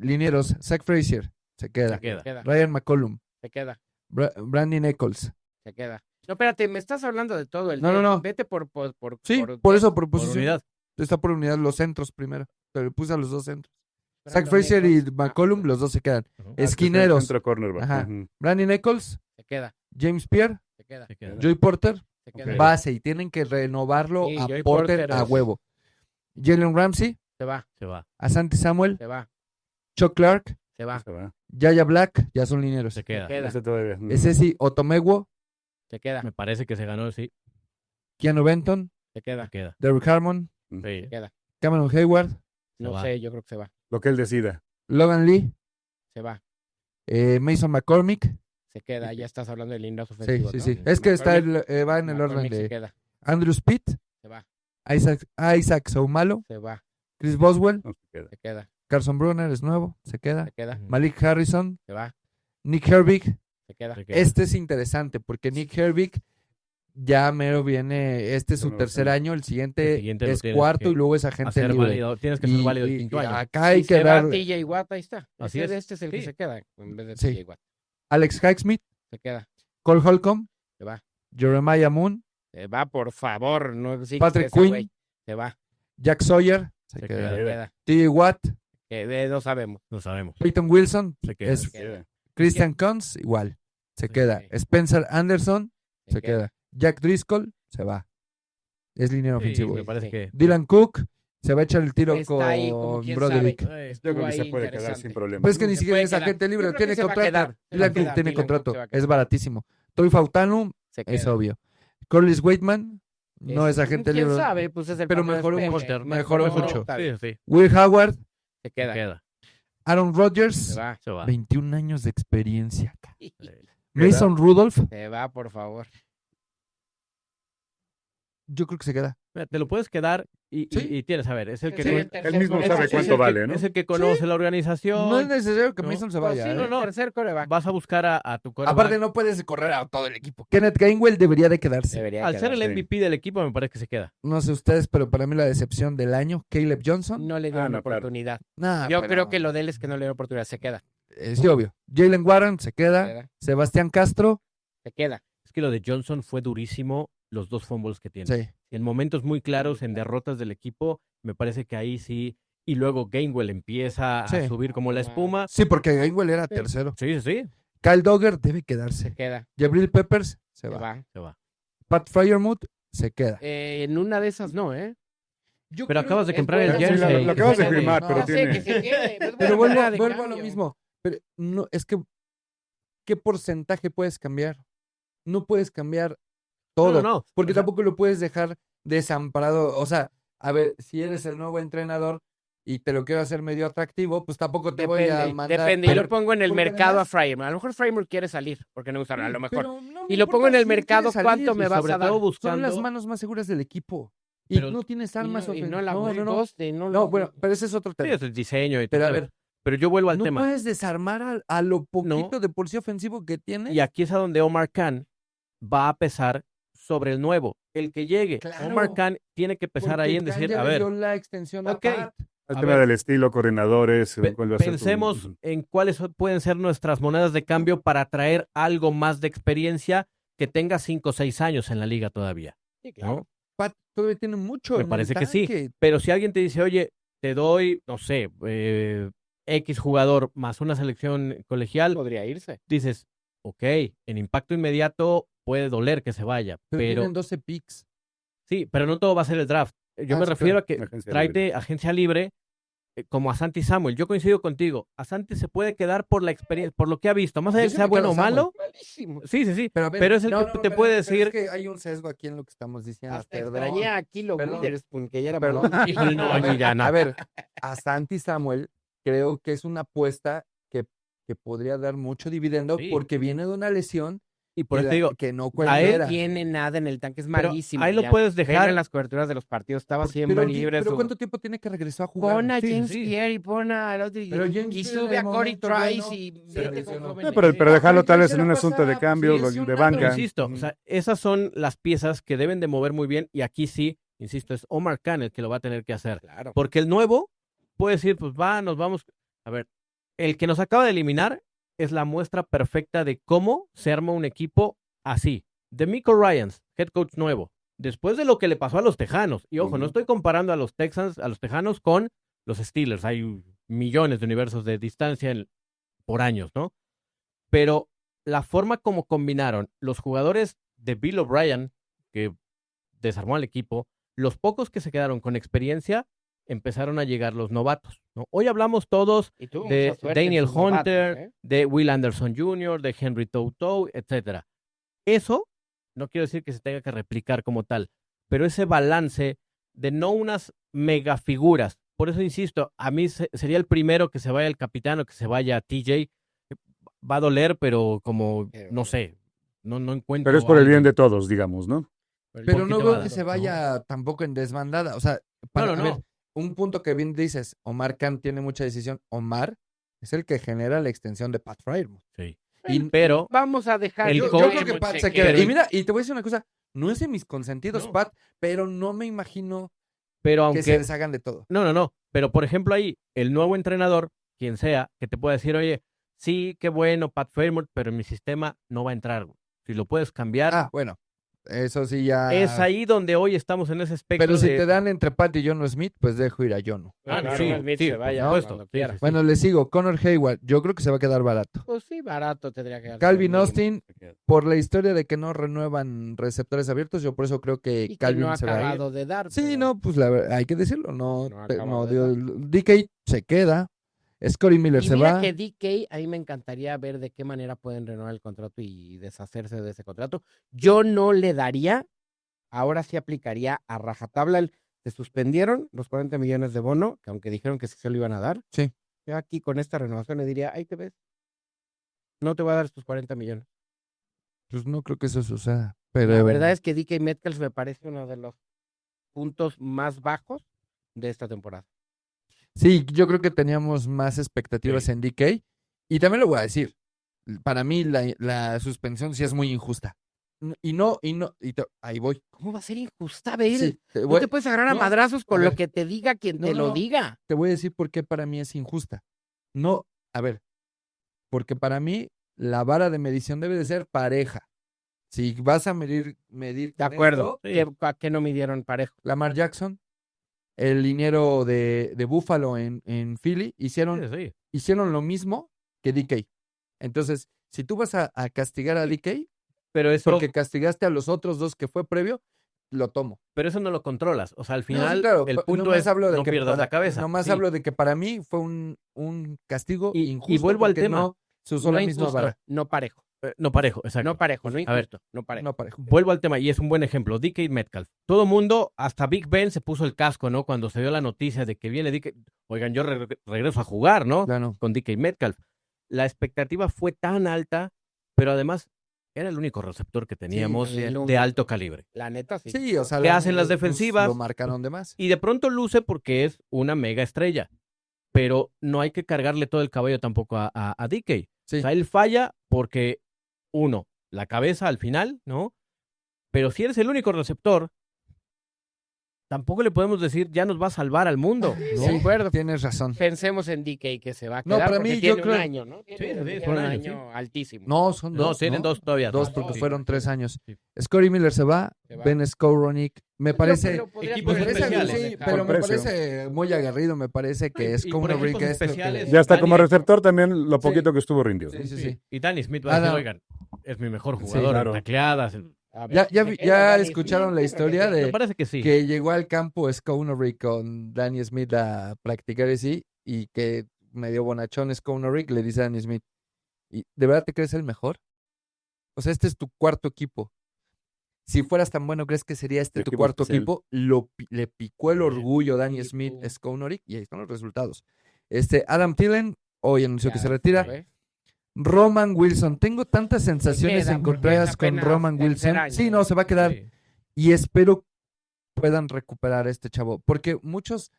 Linieros, Zach Frazier, se queda. se queda. Se queda. Ryan McCollum, Se queda. Brandon Eccles. Se queda. No, espérate, me estás hablando de todo el No, depth. no. Vete por Sí, por eso, por Por posición. unidad. Está por unidad los centros primero. Pero puse a los dos centros. Zach Brandon Frazier y Eccles. McCollum, los dos se quedan. Ujú. Esquineros, Centro cornerback. Ajá. Ujú. Brandon Eccles, Se queda. James Pierre, Se queda. Se queda. Joey Porter, Se queda. base. Y tienen que renovarlo Sí, a Joey Porter Porter a es- huevo. Jalen Ramsey, Se va. Se va. a Santi Samuel, Se va. Chuck Clark, Se va. Se va. Yaya Black, ya son linieros. Se queda. queda. Ese todavía. Ese sí, Otomegwo, Se queda. Me parece que se ganó, sí. Keanu Benton, Se Se queda. queda. Derrick Harmon, Sí. Se queda. Cameron Hayward, No va. sé, yo creo que se va. Lo que él decida. Logan Lee, Se va. Mason McCormick. Se queda. Ya estás hablando de líneas Sí, ofensivas. sí, ¿no? sí. Es que está McCormick- va en el orden McCormick Se de queda. Andrew Speed, Se va. Isaac Seumalo, Se va. Chris Boswell, No se queda. Se queda. Carson Brunner es nuevo, se queda. Se queda. Malik Harrison, Se va. Nick Herbig. Se queda. Se queda. Este es interesante porque Nick Herbig ya mero viene, este es su No, tercer sí. año, el siguiente El siguiente lo es tienes cuarto que y luego es agente Hacer libre. válido. Tienes que ser válido el quinto año. acá hay Y que se va dar TJ Watt, ahí está. Así Este- es. Este es el que Sí. se queda en vez de Sí. TJ Watt. Alex Highsmith, Se queda. Cole Holcomb, Se va. Jeremiah Moon, Se va, por favor. No existe Patrick ese Quinn, güey. Se va. Jack Sawyer, Se Se queda. queda. T.J. Watt, Que no sabemos. No sabemos. Peyton Wilson, Se queda. es Se queda. Christian Kunz, igual. Se Sí. queda. Spencer Anderson, se queda. Jack Driscoll, se va. Es línea Sí, ofensivo. me parece Sí. que Dylan Cook, se va a echar el tiro Está ahí como con quién Broderick. sabe. Yo creo que se ahí puede quedar interesante. sin problema. Pues es que ni Se siquiera puede es quedar. agente libre, Yo creo tiene que se va a contrato. quedar, se va a Dylan Cook quedar, tiene Dylan Cook contrato, se va a es quedar. baratísimo. Toy Fautanu, Se es queda. obvio. Corliss Waitman, no es agente ¿Quién libre. sabe? Pues es el Pero papá de mejoró Pepe. mucho, Mejoró mejoró mucho. está Sí, bien. sí. Will Howard, Se Se queda. queda. Aaron Rodgers, Se va. Se va. 21 años de experiencia. Eh, Mason Rudolph, Se va, por favor. yo creo que se queda. Mira, te lo puedes quedar y Sí. tienes, a ver, es el que Sí, no- el tercer Él mismo coreback. sabe es cuánto el que- vale, ¿no? Es el que conoce la organización. No es necesario que No. Mason se Pues vaya. sí, ¿eh? no. el tercer coreback. Vas a buscar a tu coreback. Aparte, no puedes correr a todo el equipo. Kenneth Gainwell debería de quedarse. Debería Al ser el quedarse. MVP del equipo, me parece que se queda. No sé ustedes, pero para mí la decepción del año, Caleb Johnson. No le dieron no, claro. oportunidad. Nah, Yo pero creo que lo de él es que no le dieron oportunidad. Se queda. es obvio. Jalen Warren se Se queda. queda. Sebastián Castro, Se queda. Es que lo de Johnson fue durísimo, los 2 fumbles que tiene. sí. En momentos muy claros, en derrotas del equipo, me parece que ahí sí. Y luego Gainwell empieza a Sí. subir como la espuma. Sí, porque Gainwell era Sí. tercero. Sí, sí, sí. Kyle Dogger debe Se quedarse. queda. Jabril Peppers se Se va. va. Se va. Pat Fryermuth se queda. En una de esas no, ¿eh? Yo Pero creo- acabas de es comprar el bueno. Sí, jersey. lo acabas de Que se firmar, quede. pero No, Ya sé, tiene... que se quede. Es Pero buena vuelvo, moneda de vuelvo a lo cambio. mismo. Pero no, es que, ¿qué porcentaje puedes cambiar? No puedes cambiar todo. No. Porque O sea, tampoco lo puedes dejar desamparado. O sea, a ver, si eres el nuevo entrenador y te lo quiero hacer medio atractivo, pues tampoco te voy a mandar. Depende. Yo Pero- lo pongo en el porque mercado además- a Fryer. A lo mejor Fryer quiere salir porque no usaron, a lo mejor. pero no me Y lo pongo en importa el si él mercado, quiere ¿cuánto salir. me y vas sobre a dar? todo Son buscando. las manos más seguras del equipo. Y Pero- no tienes armas y no la ofensivas. No. Poste, no, No, bueno, pero ese es otro Sí, tema. es el diseño y Pero todo. a ver, Pero yo vuelvo al no tema. puedes desarmar a lo poquito de policía ofensivo que tiene. Y aquí es a donde Omar Khan va a pesar sobre el nuevo. El que llegue. Claro. Omar Khan tiene que pesar ahí en Porque decir, ya a le ver, dio la extensión a Ok. Pat. El A tema ver. del estilo, coordinadores. cuál va a ser tu- pensemos en cuáles pueden ser nuestras monedas de cambio para traer algo más de experiencia que tenga 5 o 6 años en la liga todavía. Sí, claro. ¿no? Pat todavía tiene mucho. Me en el parece que sí. tanque. Pero si alguien te dice, oye, te doy, no sé, X jugador más una selección colegial, Podría irse. dices, ok, en impacto inmediato puede doler que se vaya, Pero pero tienen 12 picks. sí, pero no todo va a ser el draft. Yo Ah, me sí, refiero claro. a que Agencia tráete libre. agencia libre como a Santi Samuel. Yo coincido contigo. A Santi se puede quedar por la experiencia, por lo que ha visto. Más allá de Yo que sí sea me bueno quedo o malo. Malísimo. Sí, sí, sí. Pero, a ver, Pero es el no, que no, te pero- puede pero decir. es que hay un sesgo aquí en lo que estamos diciendo. Hasta Perdón. extrañé a Kilo Perdón. Witherspoon, que ya era Perdón. malo. Híjole, no, a mí ya no. A ver, a Santi Samuel creo que es una apuesta que podría dar mucho dividendo Sí. porque viene de una lesión Y por y eso la- te digo, que no a él cualquiera. No tiene nada en el tanque, es pero malísimo. ahí lo ya. puedes Velo dejar. en las coberturas de los partidos, estaba Pero, siempre libre. pero su- ¿cuánto tiempo tiene que regresar a jugar? Pon a Sí, James sí. Pierre y pon a otro y, Pero James y Pierre sube de a Corey momento, Trice bueno, y se vete lesionó. con No, jóvenes. pero dejarlo tal vez en se un la asunto pasa, de cambio, sí, de lesionado. banca. Pero insisto, Ujú. o sea, esas son las piezas que deben de mover muy bien. Y aquí sí, insisto, es Omar Khan el que lo va a tener que hacer. Claro. Porque el nuevo puede decir, pues nos vamos. A ver, el que nos acaba de eliminar es la muestra perfecta de cómo se arma un equipo así. DeMeco Ryans, head coach nuevo. Después de lo que le pasó a los Tejanos. Y ojo, no estoy comparando a los Texans, a los Tejanos con los Steelers. Hay millones de universos de distancia por años, ¿no? Pero la forma como combinaron los jugadores de Bill O'Brien, que desarmó al equipo, los pocos que se quedaron con experiencia, empezaron a llegar los novatos, ¿no? Hoy hablamos todos Y tuvo de mucha suerte en Daniel sus novatos, Hunter, ¿eh? de Will Anderson Jr., de Henry To'o, etcétera. Eso no quiero decir que se tenga que replicar como tal, pero ese balance de no unas megafiguras. Por eso insisto, a mí sería el primero que se vaya el capitán o que se vaya TJ. Va a doler, pero como, no sé, no encuentro. Pero es por el bien algo. de todos, digamos, ¿no? Pero no poquito veo va a que dar, se ¿no? vaya tampoco en desbandada. O sea, para, No. a ver, un punto que bien dices, Omar Khan tiene mucha decisión. Omar es el que genera la extensión de Pat Fryermuth. Sí. Y Pero Vamos a dejar. El yo, coach- yo creo que Pat se queda. quede. Y mira, y te voy a decir una cosa, no es de mis consentidos, No. Pat, pero no me imagino pero que se aunque deshagan de todo. no, pero por ejemplo ahí el nuevo entrenador, quien sea, que te pueda decir, oye, sí, qué bueno, Pat Fairmouth, pero en mi sistema no va a entrar. Si lo puedes cambiar, Ah, bueno. Eso sí ya. Es ahí donde hoy estamos en ese espectro. Pero si de- te dan entre Pat y Jono Smith, pues dejo ir a Jono. Ah, Claro, sí, Smith sí, se por vaya supuesto. cuando Sí, quiera. sí, sí. Bueno, le sigo. Connor Hayward. Yo creo que se va a quedar barato. Pues sí, barato tendría que dar. Calvin mínimo. Austin, por la historia de que no renuevan receptores abiertos, yo por eso creo que Y que Calvin no ha se va a ir. acabado de dar. Sí, pero- no, pues hay que decirlo. No, No ha te- acabado no de dio- dar. DK se queda. Scotty Miller Y se mira va. que DK, ahí me encantaría ver de qué manera pueden renovar el contrato y deshacerse de ese contrato. Yo no le daría, ahora sí aplicaría a rajatabla. Se suspendieron los 40 millones de bono, que aunque dijeron que sí se lo iban a dar. Sí. Yo aquí con esta renovación le diría, ahí te ves. No te voy a dar estos 40 millones. Pues no creo que eso suceda. Pero La verdad es que DK Metcalf me parece uno de los puntos más bajos de esta temporada. sí, yo creo que teníamos más expectativas Sí. en DK. Y también lo voy a decir. Para mí la suspensión sí es muy injusta. Ahí voy. ¿Cómo va a ser injusta, Bale? Sí, No te puedes agarrar a no, madrazos con a lo ver. que te diga quien No, te lo no. diga. te voy a decir por qué para mí es injusta. No, a ver, porque para mí la vara de medición debe de ser pareja. Si vas a medir De con acuerdo. esto, ¿A qué no midieron parejo? Lamar Jackson, el liniero de Buffalo en Philly, Sí, sí. hicieron lo mismo que DK. Entonces, si tú vas a castigar a DK, Pero eso, porque castigaste a los otros dos que fue previo, lo tomo. pero eso no lo controlas. O sea, al No, sí, final, claro, el nomás punto es hablo de no que pierdas la cabeza. Nomás Sí. hablo de que para mí fue un castigo Y injusto. vuelvo al porque tema. No se usó la misma injusto, vara. no parejo. No parejo, exacto. No parejo, no A ver, injusto, no parejo. No parejo. vuelvo al tema y es un buen ejemplo. DK Metcalf. Todo mundo, hasta Big Ben se puso el casco, ¿no? Cuando se dio la noticia de que viene DK. Oigan, yo regreso a jugar, ¿no? Claro. Con DK Metcalf. La expectativa fue tan alta, pero además era el único receptor que teníamos el único. de alto calibre. La neta, sí. Sí, o sea, ¿Qué hacen las pues, defensivas? Lo marcaron de más. Y de pronto luce porque es una mega estrella. Pero no hay que cargarle todo el caballo tampoco a DK. Sí. O sea, él falla porque, uno, la cabeza al final, ¿no? Pero si eres el único receptor, tampoco le podemos decir ya nos va a salvar al mundo. ¿no? De acuerdo. Tienes razón. Pensemos en DK que se va a No, quedar para porque mí, tiene yo creo- un año, ¿no? Tiene es un un año, año altísimo. No, son No, dos. tienen dos todavía. Dos Sí. porque Sí. fueron 3 años. Sí. Scotty Miller se va. Se va. Ben Skowronek. Me parece. Lo podría Equipos poner especiales. Sí, dejar. pero Por me precio. parece muy aguerrido. Me parece que Y es como por una equipos rica. especiales. Ya está Dani- como receptor también lo poquito que estuvo rindió. Sí, sí, sí. Y Danny Smith va a decir, Adam- oigan, es mi mejor Sí, jugador claro. en tacleadas. A ver, Ya ¿se queda Danny escucharon Smith? la historia Me de parece que sí. que llegó al campo Skowronek con Danny Smith a practicar así y que medio bonachón Skowronek le dice a Danny Smith, ¿y de verdad te crees el mejor? O sea, este es tu cuarto equipo. Si fueras tan bueno, ¿crees que sería este Tu tu equipo cuarto especial. equipo? Le picó el orgullo Danny Y Smith pum. Skowronek y ahí están los resultados. Adam Thielen hoy anunció que Ya se retira. fue. Roman Wilson. Tengo tantas sensaciones queda, porque encontradas es con apenas Roman tercer Wilson. año. Sí, no, se va a quedar. Sí. Y espero puedan recuperar a este chavo. Porque muchos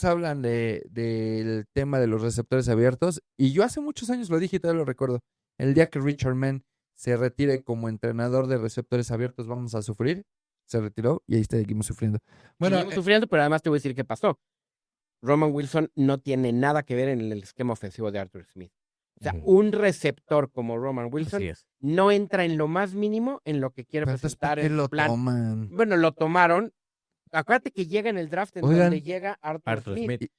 hablan del tema de los receptores abiertos. Y yo hace muchos años lo dije y todavía lo recuerdo. El día que Richard Mann se retire como entrenador de receptores abiertos, vamos a sufrir. Se retiró y ahí seguimos sufriendo. Bueno, Seguimos sufriendo, pero además te voy a decir qué pasó. Roman Wilson no tiene nada que ver en el esquema ofensivo de Arthur Smith. O sea, Ujú. un receptor como Roman Wilson Así es. no entra en lo más mínimo en lo que quiere pero entonces, ¿por presentar qué en lo su plan. toman? Bueno, lo tomaron. Acuérdate que llega en el draft en Oigan. donde llega Arthur, Arthur Smith. Smith.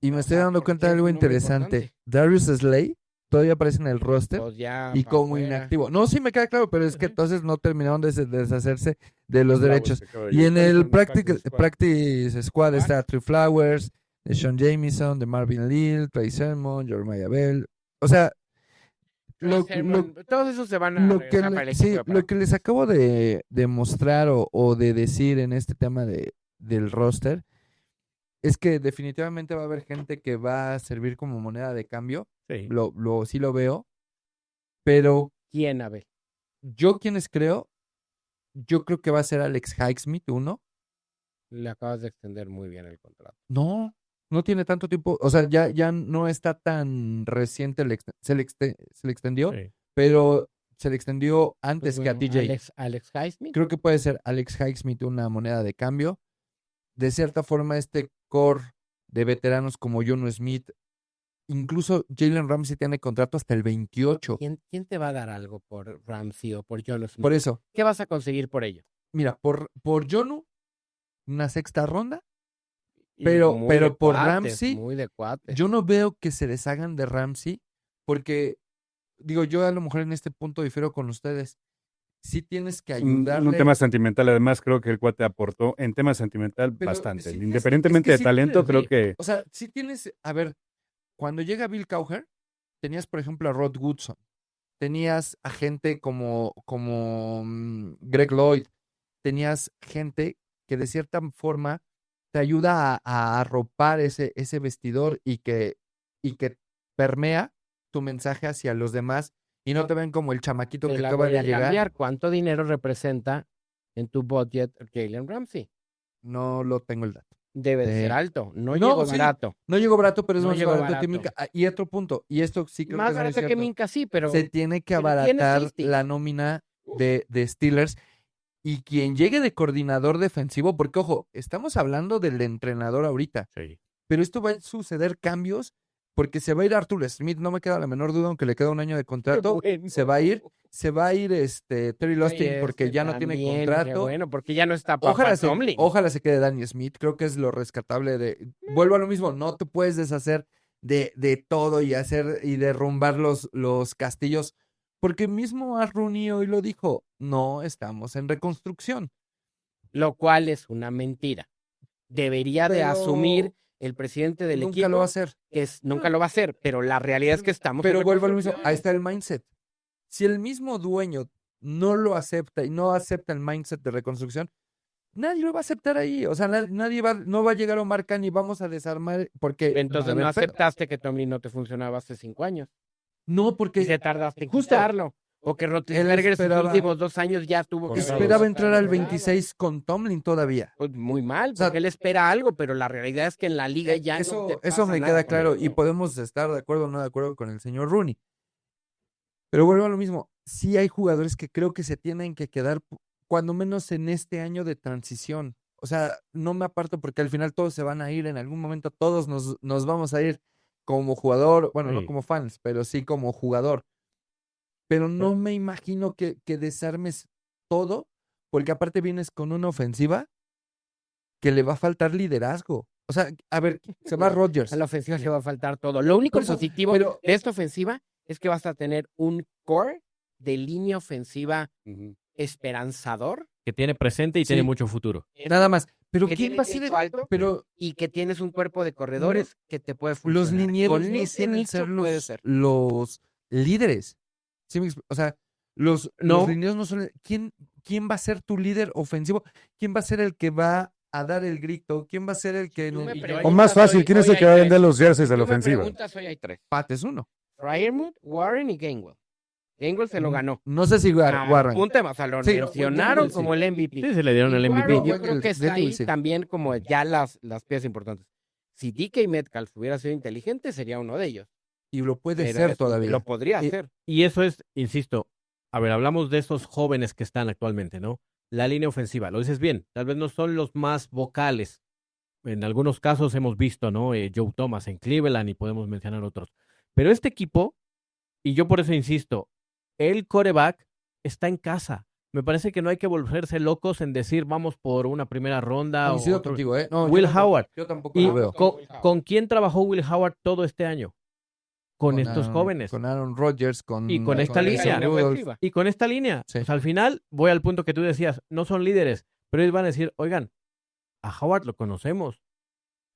Y me estoy Ajá, dando porque cuenta de es algo un hombre interesante. importante. Darius Slay todavía aparece en el roster. Pues ya Y pa' como afuera. inactivo. No, sí me queda claro, pero es que entonces no terminaron de deshacerse de los Bravo derechos. este caballo. Y en Está el con practice squad Squad. está Trey Flowers, de Sean Jamison, de Marvin Lill, Trey Sermon, Jeremiah Bell. O sea, lo, Herman, todos esos se van a lo que, regresar para el sí, equipo de lo práctica. que les acabo de mostrar o de decir en este tema del roster es que definitivamente va a haber gente que va a servir como moneda de cambio. Sí. Sí lo veo. Pero ¿Quién, Abel? yo quienes creo, yo creo que va a ser Alex Highsmith, uno. Le acabas de extender muy bien el contrato. No tiene tanto tiempo, o sea, ya no está tan reciente, se le extendió, Sí. pero se le extendió antes Pues que a bueno, TJ. Alex Highsmith. Creo que puede ser Alex Highsmith una moneda de cambio. De cierta forma, este core de veteranos como Jono Smith incluso Jalen Ramsey tiene contrato hasta el 28. ¿Quién te va a dar algo por Ramsey o por John Smith? Por eso, ¿Qué vas a conseguir por ello? mira, por Jonu, una sexta ronda, Y Pero- muy pero de por cuates, Ramsey, muy de cuates. yo no veo que se deshagan de Ramsey, porque, digo, yo a lo mejor en este punto difiero con ustedes. Sí tienes que ayudarle. Un tema sentimental, además creo que el cuate aportó en tema sentimental Pero bastante. sí, Independientemente es que de sí talento, tienes, creo que O sea, sí tienes, a ver, cuando llega Bill Cowher, tenías, por ejemplo, a Rod Woodson, tenías a gente como Greg Lloyd, tenías gente que de cierta forma te ayuda a arropar ese vestidor y que permea tu mensaje hacia los demás y no te ven como el chamaquito Te que la acaba voy de a llegar. cambiar. ¿Cuánto dinero representa en tu budget Jalen Ramsey? No lo tengo el dato. Debe de Sí. ser alto. No No, llegó sí. barato. No llegó barato, pero es No más llegó barato que barato. Minka. Ah, y otro punto, y esto sí creo que Más es muy barato que cierto. Minka, sí, pero Se tiene que pero tiene abaratar safety. la nómina de Steelers y quien llegue de coordinador defensivo, porque ojo, estamos hablando del entrenador ahorita, Sí. pero esto va a suceder cambios porque se va a ir Arthur Smith, no me queda la menor duda, aunque le queda un año de contrato, bueno. se va a ir Terry Lostin Oye, porque ya no tiene también, qué contrato. bueno, porque ya no está Papá Ojalá se, Tomlin. ojalá se quede Danny Smith, creo que es lo rescatable de... Vuelvo a lo mismo, no te puedes deshacer de todo y hacer y derrumbar los castillos, porque mismo a Rooney hoy lo dijo, no estamos en reconstrucción. Lo cual es una mentira. Debería de Pero asumir el presidente del Nunca equipo lo va a hacer. que nunca lo va a hacer, pero la realidad es que estamos en Pero vuelvo a lo mismo, reconstrucción. ahí está el mindset. Si el mismo dueño no lo acepta y no acepta el mindset de reconstrucción, nadie lo va a aceptar ahí. O sea, no va a llegar Omar Khan y vamos a desarmar porque... Entonces a ver, no pero- aceptaste que Tomlin no te funcionaba hace 5 años. No, Y porque se tardaste en justo, quitarlo. O que Roethlisberger sus esperaba- últimos 2 años ya tuvo que... esperaba entrar al 26 con Tomlin todavía. Pues muy mal, O sea, porque él espera algo, pero la realidad es que en la liga ya Eso, no te eso pasa me nada queda con claro él. y podemos estar de acuerdo o no de acuerdo con el señor Rooney. Pero vuelvo a lo mismo, sí hay jugadores que creo que se tienen que quedar cuando menos en este año de transición. O sea, no me aparto porque al final todos se van a ir, en algún momento todos nos vamos a ir como jugador, bueno, no Sí. como fans, pero sí como jugador. Pero no me imagino que desarmes todo, porque aparte vienes con una ofensiva que le va a faltar liderazgo. O sea, a ver, se va Rodgers. A la ofensiva le va a faltar todo. Lo único Por eso, positivo pero- de esta ofensiva es que vas a tener un core de línea ofensiva esperanzador. Que tiene presente y tiene Sí. mucho futuro. Nada más. Pero que ¿quién tiene va a ser techo alto Pero y que tienes un cuerpo de corredores que te puede funcionar. los linieros Con no ese pueden nicho ser puede los, ser. los líderes. ¿Sí me expl- O sea, los No. linieros no son... ¿Quién va a ser tu líder ofensivo? ¿Quién va a ser el que va a dar el grito? ¿Quién va a ser el que Tú en me el preguntas, o más fácil, hoy- ¿quién es hoy el que hay va a tres. vender los jerseys de Tú la me ofensiva? preguntas, hoy hay 3. empate es uno? Fryermuth, Warren y Gainwell. Gainwell se lo ganó. No sé si Warren. Un tema, o sea, lo Sí, mencionaron Gainwell sí. como el MVP. Sí, se le dieron el Y MVP. Warren, yo MVP. creo que está Gainwell ahí sí. también como ya las piezas importantes. Si DK Metcalf hubiera sido inteligente, sería uno de ellos. Y lo puede Pero ser eso todavía. Lo podría Y- hacer. Y eso es, insisto, a ver, hablamos de esos jóvenes que están actualmente, ¿no? La línea ofensiva, lo dices bien, tal vez no son los más vocales. En algunos casos hemos visto, ¿no? Joe Thomas en Cleveland y podemos mencionar otros. Pero este equipo, y yo por eso insisto, el quarterback está en casa. Me parece que no hay que volverse locos en decir vamos por una primera ronda. o Coincido otro- contigo, ¿eh? No, Will yo tampoco- Howard. Yo tampoco ¿Y lo veo. con quién trabajó Will Howard todo este año? Con estos jóvenes. Con Aaron Rodgers, con... Y con esta Mason línea. Rudolph. Y con esta línea, Sí. pues al final voy al punto que tú decías, no son líderes, pero ellos van a decir, oigan, a Howard lo conocemos.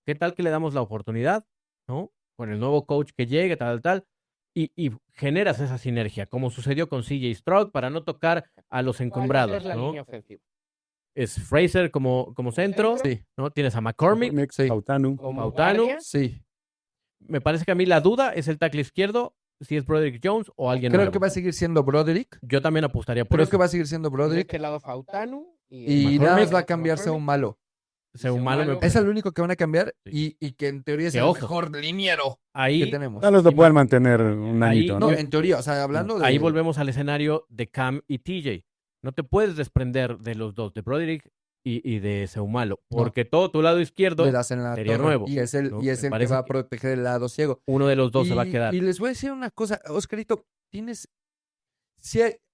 ¿Qué tal que le damos la oportunidad? ¿No? Con el nuevo coach que llegue, tal. Y generas esa sinergia, como sucedió con CJ Stroud, para no tocar a los encumbrados, Es la ¿no? línea ofensiva. Es Fraser como centro, Sí, ¿no? Tienes a McCormick, sí. Pautanu. Como Mautano. guardia, Sí. me parece que a mí la duda es el tackle izquierdo, si es Broderick Jones o alguien Creo nuevo. que va a seguir siendo Broderick. Yo también apostaría por Creo eso. que va a seguir siendo de Broderick. este lado Fautanu Y nada más va a cambiarse a un malo. Sea un malo, me- Es el único que van a cambiar Sí. y que en teoría es Que el ojo. mejor liniero que Ahí, tenemos. Tal vez lo puedan mantener un Ahí- añito, No, ¿no? en teoría, o sea, hablando de... ahí volvemos al escenario de Cam y TJ. No te puedes desprender de los dos, de Broderick y de Seumalo, porque todo tu lado izquierdo Le das en la sería torre, nuevo. Y es el, ¿no? y es Me el que parece va a que proteger el lado ciego. uno de los dos se va a quedar. Y les voy a decir una cosa, Oscarito, tienes...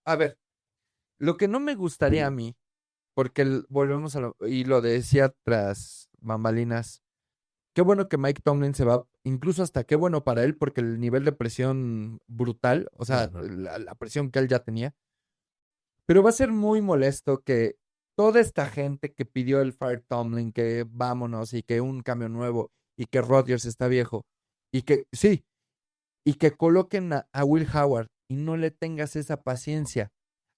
a ver, lo que no me gustaría a mí, porque volvemos y lo decía tras bambalinas, qué bueno que Mike Tomlin se va, incluso hasta qué bueno para él, porque el nivel de presión brutal, o sea, la presión que él ya tenía, pero va a ser muy molesto que toda esta gente que pidió el Fire Tomlin, que vámonos y que un cambio nuevo y que Rodgers está viejo y que sí, y que coloquen a Will Howard y no le tengas esa paciencia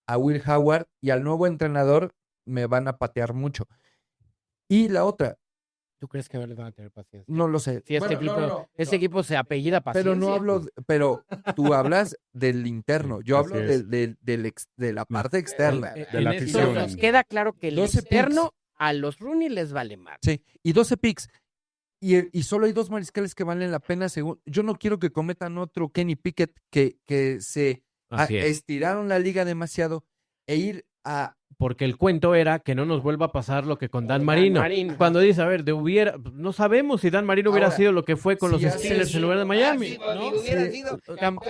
a Will Howard y al nuevo entrenador, me van a patear mucho. Y la otra, ¿Tú crees que no les van a tener paciencia? no lo sé. Si este equipo se apellida paciencia. Pero no hablo, pero tú hablas del interno, yo hablo así es. de la parte externa. de la en afición. esto- Nos queda claro que el 12 externo a los Rooney les vale más. Sí, y 12 picks. Y solo hay 2 mariscales que valen la pena según. Yo no quiero que cometan otro Kenny Pickett que se Así es. estiraron la liga demasiado e ir a. Porque el cuento era que no nos vuelva a pasar lo que con Dan Dan Marino. Marino. Cuando dice, a ver, no sabemos si Dan Marino hubiera Ahora, sido lo que fue con si los haces- Steelers en lugar de Miami. ¿no?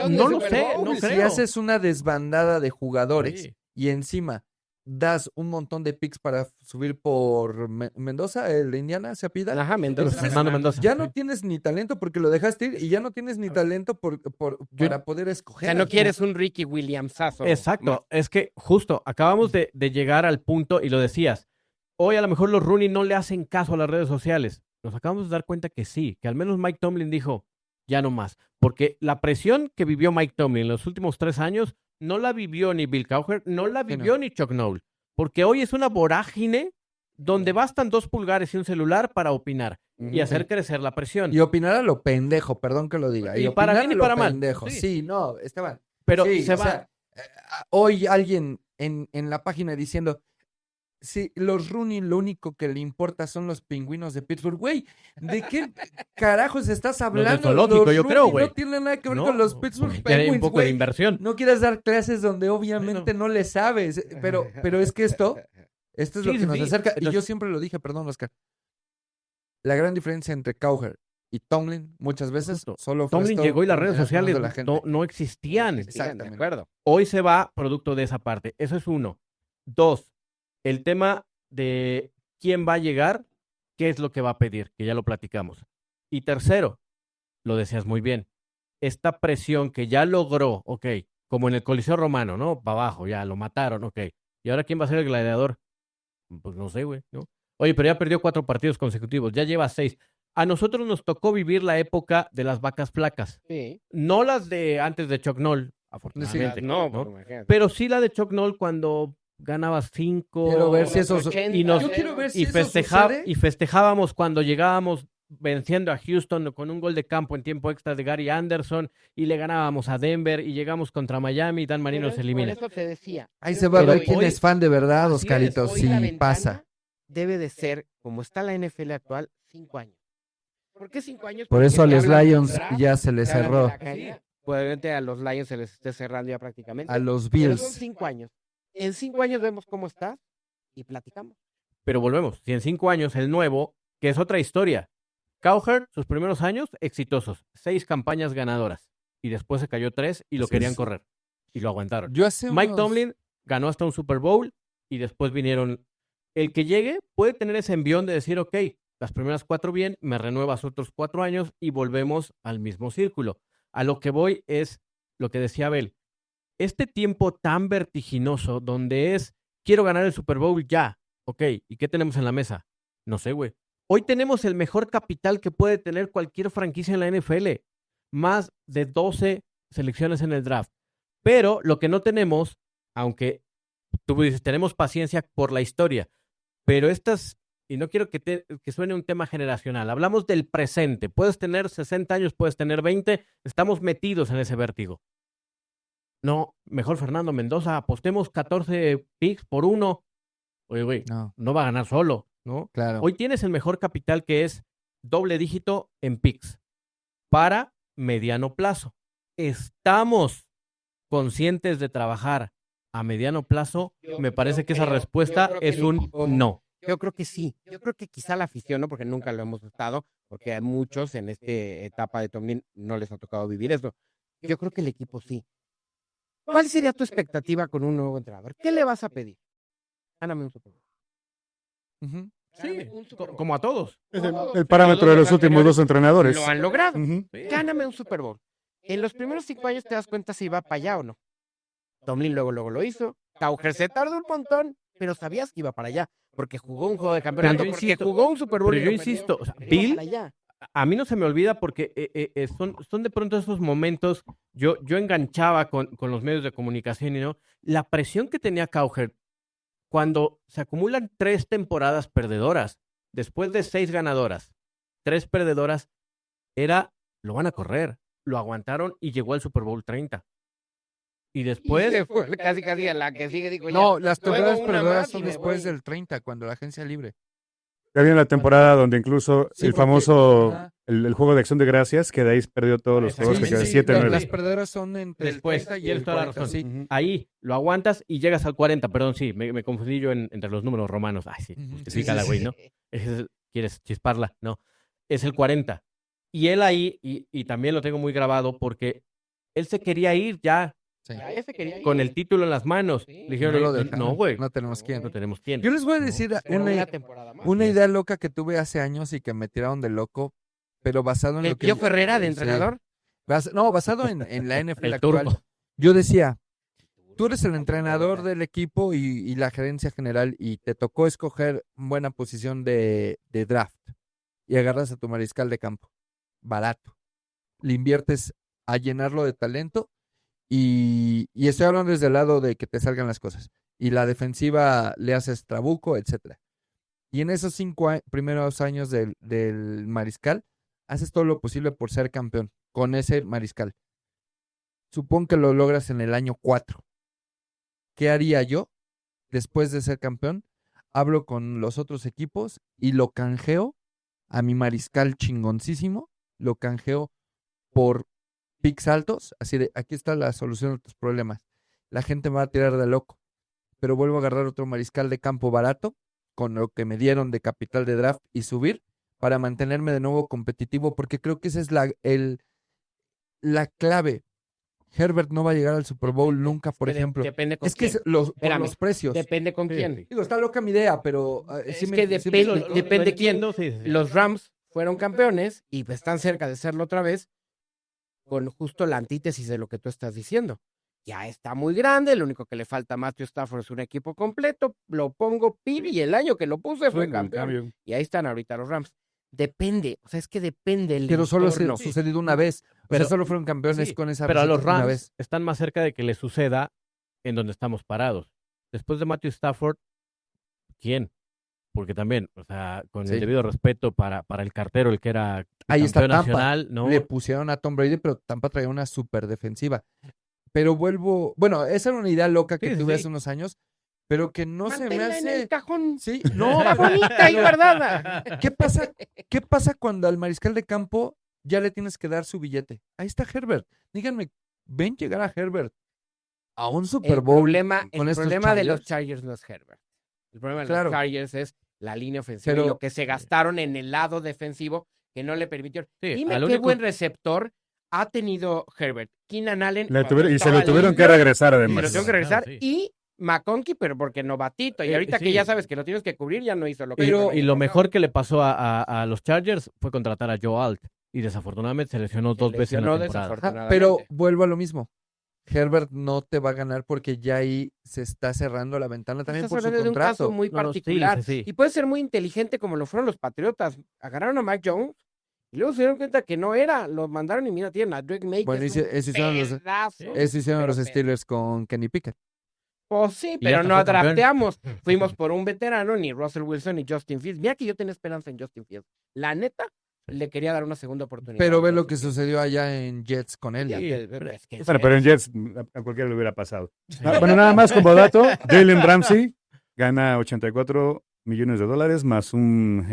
No lo sé, no Si creo. haces una desbandada de jugadores Sí. y encima das un montón de picks para subir por Mendoza, el de Indiana, se apida. Ajá, Mendoza. Fernando Mendoza. Ya no tienes ni talento porque lo dejaste ir y ya no tienes ni talento para poder O escoger. sea, no quieres un Ricky Williamsazo. Exacto, es que justo acabamos de llegar al punto y lo decías. Hoy a lo mejor los Rooney no le hacen caso a las redes sociales. Nos acabamos de dar cuenta que sí, que al menos Mike Tomlin dijo, ya no más. Porque la presión que vivió Mike Tomlin en los últimos 3 años no la vivió ni Bill Cowher, no la Sí, vivió no. ni Chuck Noll. Porque hoy es una vorágine donde bastan 2 pulgares y un celular para opinar y hacer crecer la presión. Y opinar a lo pendejo, perdón que lo diga. Y opinar para a bien y lo para mal. pendejo. Sí. Sí, no, Esteban. Pero Sí, se o va. sea, hoy alguien en la página diciendo, sí, los Rooney lo único que le importa son los pingüinos de Pittsburgh. Güey, ¿de qué carajos estás hablando? zoológico, Los yo creo, Rooney güey. no tiene nada que ver No, con los Pittsburgh ya hay un Penguins, poco de güey. inversión. No quieras dar clases donde obviamente no le sabes, pero es que esto es Sí, lo que sí, nos sí. acerca. Y yo Entonces- siempre lo dije, perdón, Oscar. La gran diferencia entre Cowher y Tomlin muchas veces Justo. solo fue Tomlin esto llegó y las en redes las manos sociales de la gente. no existían. Exactamente. De acuerdo. Hoy se va producto de esa parte. Eso es 1. 2, el tema de quién va a llegar, qué es lo que va a pedir, que ya lo platicamos. Y tercero, lo decías muy bien, esta presión que ya logró, ok, como en el Coliseo Romano, ¿no? Para abajo, ya lo mataron, ok. ¿Y ahora quién va a ser el gladiador? Pues no sé, güey, ¿no? Oye, pero ya perdió 4 partidos consecutivos, ya lleva 6. A nosotros nos tocó vivir la época de las vacas flacas. Sí. No las de antes de Chuck Noll, afortunadamente. No, ¿no? pues, imagínate. Pero sí la de Chuck Noll cuando ganabas 5. Quiero ver si eso Y nos- yo quiero ver si y, eso festeja- sucede. y festejábamos cuando llegábamos venciendo a Houston con un gol de campo en tiempo extra de Gary Anderson y le ganábamos a Denver y llegamos contra Miami y Dan Marino se elimina. Por eso te decía. Ahí se va a Pero ver quién hoy- es fan de verdad, Así Oscarito, es, Hoy si la ventana pasa. debe de ser, como está la NFL actual, 5 años. ¿Por qué 5 años? Por Porque eso a te los hablan del Lions draft, ya se les te hablan de cerró. la caída. Probablemente a los Lions se les esté cerrando ya prácticamente. A los Pero son Bills. 5 años. En 5 años vemos cómo está y platicamos. Pero volvemos, si en 5 años el nuevo, que es otra historia. Cowher, sus primeros años, exitosos. 6 campañas ganadoras. Y después se cayó 3 y lo Así querían es. correr. Y lo aguantaron. Yo hace Mike unos- Tomlin ganó hasta un Super Bowl y después vinieron. El que llegue puede tener ese envión de decir, ok, las primeras 4 bien, me renuevas otros 4 años y volvemos al mismo círculo. A lo que voy es lo que decía Abel. Este tiempo tan vertiginoso donde es, quiero ganar el Super Bowl ya, ok, ¿y qué tenemos en la mesa? No sé, güey. Hoy tenemos el mejor capital que puede tener cualquier franquicia en la NFL. Más de 12 selecciones en el draft. Pero lo que no tenemos, aunque tú dices, tenemos paciencia por la historia, pero estas, y no quiero que suene un tema generacional, hablamos del presente. Puedes tener 60 años, puedes tener 20, estamos metidos en ese vértigo. No, mejor Fernando Mendoza, apostemos 14 picks por 1. Oye, güey, no va a ganar solo, ¿no? Claro. Hoy tienes el mejor capital que es doble dígito en picks para mediano plazo. Estamos conscientes de trabajar a mediano plazo. Me parece que esa respuesta es un no. Yo creo que sí. Yo creo que quizá la afición, ¿no? Porque nunca lo hemos estado, porque a muchos en esta etapa de Tomlin no les ha tocado vivir eso. Yo creo que el equipo sí. ¿Cuál sería tu expectativa con un nuevo entrenador? ¿Qué le vas a pedir? Gáname un Super Bowl. Ujú. Sí, como a todos. Es el parámetro de los últimos dos entrenadores. Lo han logrado. Ujú. Gáname un Super Bowl. En los primeros 5 años te das cuenta si va para allá o no. Tomlin luego lo hizo. Cowher se tardó un montón, pero sabías que iba para allá, porque jugó un juego de campeonato, yo porque insisto, jugó un Super Bowl. Pero y yo lo perdió. insisto, o sea, Iba Bill, para allá. a mí no se me olvida porque son de pronto esos momentos, yo enganchaba con los medios de comunicación y no, la presión que tenía Cowher cuando se acumulan 3 temporadas perdedoras, después de 6 ganadoras, 3 perdedoras, lo van a correr, lo aguantaron y llegó al Super Bowl 30. Y después, Se fue casi a la que sigue, digo, No, ya, las juego temporadas una perdedoras más y son me después voy. del 30, cuando la agencia libre. Ya viene la temporada donde incluso Sí, el porque- famoso, ajá. el juego de acción de gracias, que de ahí perdió todos los juegos, que Sí, queda sí, 7-9. Las perdedoras son entre Después, el 30 y tienes el toda la 40, razón. sí. Ujú. ahí lo aguantas y llegas al 40, perdón, sí, me confundí yo entre los números romanos. Ay, sí, Ujú, justifícala, sí, güey, ¿no? ¿Quieres chisparla? No, es el 40. Y él ahí, y también lo tengo muy grabado, porque él se quería ir ya Sí. Ya ese quería ir. con el título en las manos. Sí. Le dijeron, No lo dejaron. no, güey, No tenemos No, quién. no tenemos quién. Yo les voy a decir Pero una temporada más. una idea loca que tuve hace años y que me tiraron de loco, pero basado en ¿El lo que... Pío Ferrera de Sí. entrenador? No, basado en la NFL El actual. turco. Yo decía, tú eres el entrenador del equipo y la gerencia general y te tocó escoger buena posición de draft y agarras a tu mariscal de campo, barato. Le inviertes a llenarlo de talento y estoy hablando desde el lado de que te salgan las cosas. Y la defensiva le haces trabuco, etcétera. Y en esos 5 primeros años del mariscal, haces todo lo posible por ser campeón con ese mariscal. Supón que lo logras en el año 4. ¿Qué haría yo después de ser campeón? Hablo con los otros equipos y lo canjeo a mi mariscal chingoncísimo, lo canjeo por picks altos, así de, aquí está la solución a tus problemas. La gente me va a tirar de loco, pero vuelvo a agarrar otro mariscal de campo barato, con lo que me dieron de capital de draft y subir, para mantenerme de nuevo competitivo, porque creo que esa es la clave. Herbert no va a llegar al Super Bowl nunca, por ejemplo. Depende con Es que quién. por Espérame, los precios. Depende con Sí, quién. sí. Digo, está loca mi idea, pero Es sí me- que sí me depende, explico. depende quién. entiendo, sí, sí. Los Rams fueron campeones y pues están cerca de serlo otra vez con justo la antítesis de lo que tú estás diciendo. Ya está muy grande, lo único que le falta a Matthew Stafford es un equipo completo, lo pongo pin y el año que lo puse fue Un campeón. cambio. Y ahí están ahorita los Rams. Depende, o sea, es que depende el Pero solo entorno. ha sucedido una vez. Pero- Pero solo fueron campeones Sí, con esa pero a los receta una Rams vez. están más cerca de que le suceda en donde estamos parados. Después de Matthew Stafford, ¿quién? Porque también, o sea, con Sí. el debido respeto para el cartero, el que era Ahí está campeón Tampa. nacional, ¿no? Le pusieron a Tom Brady, pero Tampa traía una super defensiva. Pero bueno, esa era una idea loca que Sí, sí, tuve sí. hace unos años, pero que no se me Manténla en el hace... cajón. Sí, no, Está bonita y guardada. ¿Qué pasa cuando al mariscal de campo ya le tienes que dar su billete? Ahí está Herbert. Díganme, ven llegar a Herbert a un Super Bowl con El estos problema de los Chargers. Chargers no es Herbert. El problema de Claro. los Chargers es la línea ofensiva y Pero- lo que se gastaron en el lado defensivo que no le permitió. Sí, Dime al qué único- buen receptor ha tenido Herbert. Keenan Allen. Y cuando se lo estaba tuvieron que limpio, regresar y se además. lo tuvieron que regresar. Claro, sí. Y McConkey, pero porque novatito. Y ahorita que sí. ya sabes que lo tienes que cubrir, ya no hizo lo que Pero- hizo el Y año lo pasado. mejor que le pasó a los Chargers fue contratar a Joe Alt. Y desafortunadamente se lesionó Se 2 veces en la lesionó temporada. desafortunadamente. Pero vuelvo a lo mismo. Herbert no te va a ganar porque ya ahí se está cerrando la ventana también Estás por su hablando de un caso contrato. muy No, no, sí, particular. sí, sí. Y puede ser muy inteligente como lo fueron los Patriotas. Agarraron a Mac Jones y luego se dieron cuenta que no era. Lo mandaron y mira, tienen a Drake May. que Bueno, es un eso hicieron los, pedazo. eso hicieron Pero los pe- Steelers con Kenny Pickett. Pues sí, Y pero hasta no fue campeón. drafteamos. Fuimos por un veterano, ni Russell Wilson ni Justin Fields. Mira que yo tenía esperanza en Justin Fields. La neta, le quería dar una segunda oportunidad. Pero a ve lo Justin que Fields. sucedió allá en Jets con él. Ya Sí, te- pero- es que Bueno, pero en Jets a cualquiera le hubiera pasado. Bueno, nada más como dato, Jalen Ramsey gana 84 millones de dólares más un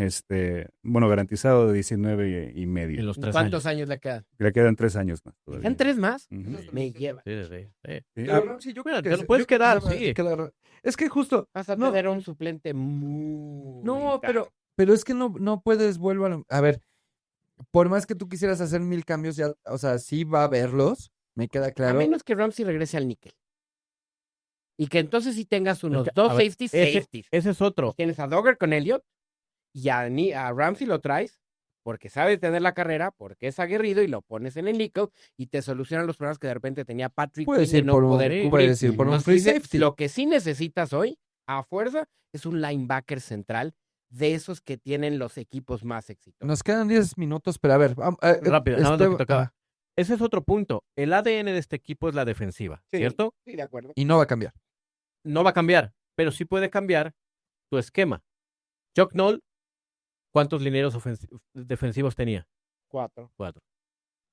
bono garantizado de 19 y En medio. los 3 ¿Cuántos años. años le quedan? Le quedan 3 años más todavía. ¿En 3 más? Ujú. Me lleva. Sí, sí, sí. Sí, Pero Ramsey, yo Mira, creo que te lo se- puedes yo creo que quedar, se va a sí. quedar. Es que justo, Vas a no, tener un suplente muy no, caro. pero es que no puedes, a ver, por más que tú quisieras hacer 1000 cambios, ya, o sea, sí va a haberlos, me queda A claro. menos que Ramsey regrese al níquel. Y que entonces sí tengas unos Es que, dos a ver, safeties. Ese es otro. Tienes a Dogger con Elliott y a Ramsey lo traes porque sabe tener la carrera, porque es aguerrido y lo pones en el níquel y te solucionan los problemas que de repente tenía Patrick Puedes Quinn de ir no por poder un, cubrir. puedes ir por un Entonces, free sí safety. lo que sí necesitas hoy, a fuerza, es un linebacker central de esos que tienen los equipos más exitosos. Nos quedan 10 minutos, pero a ver, Rápido, nada más lo que Esteban- tocaba. Ese es otro punto. El ADN de este equipo es la defensiva, Sí. ¿cierto? Sí, de acuerdo. y no va a cambiar. No va a cambiar, pero sí puede cambiar tu esquema. Chuck Noll, ¿cuántos linieros defensivos tenía? 4, 4.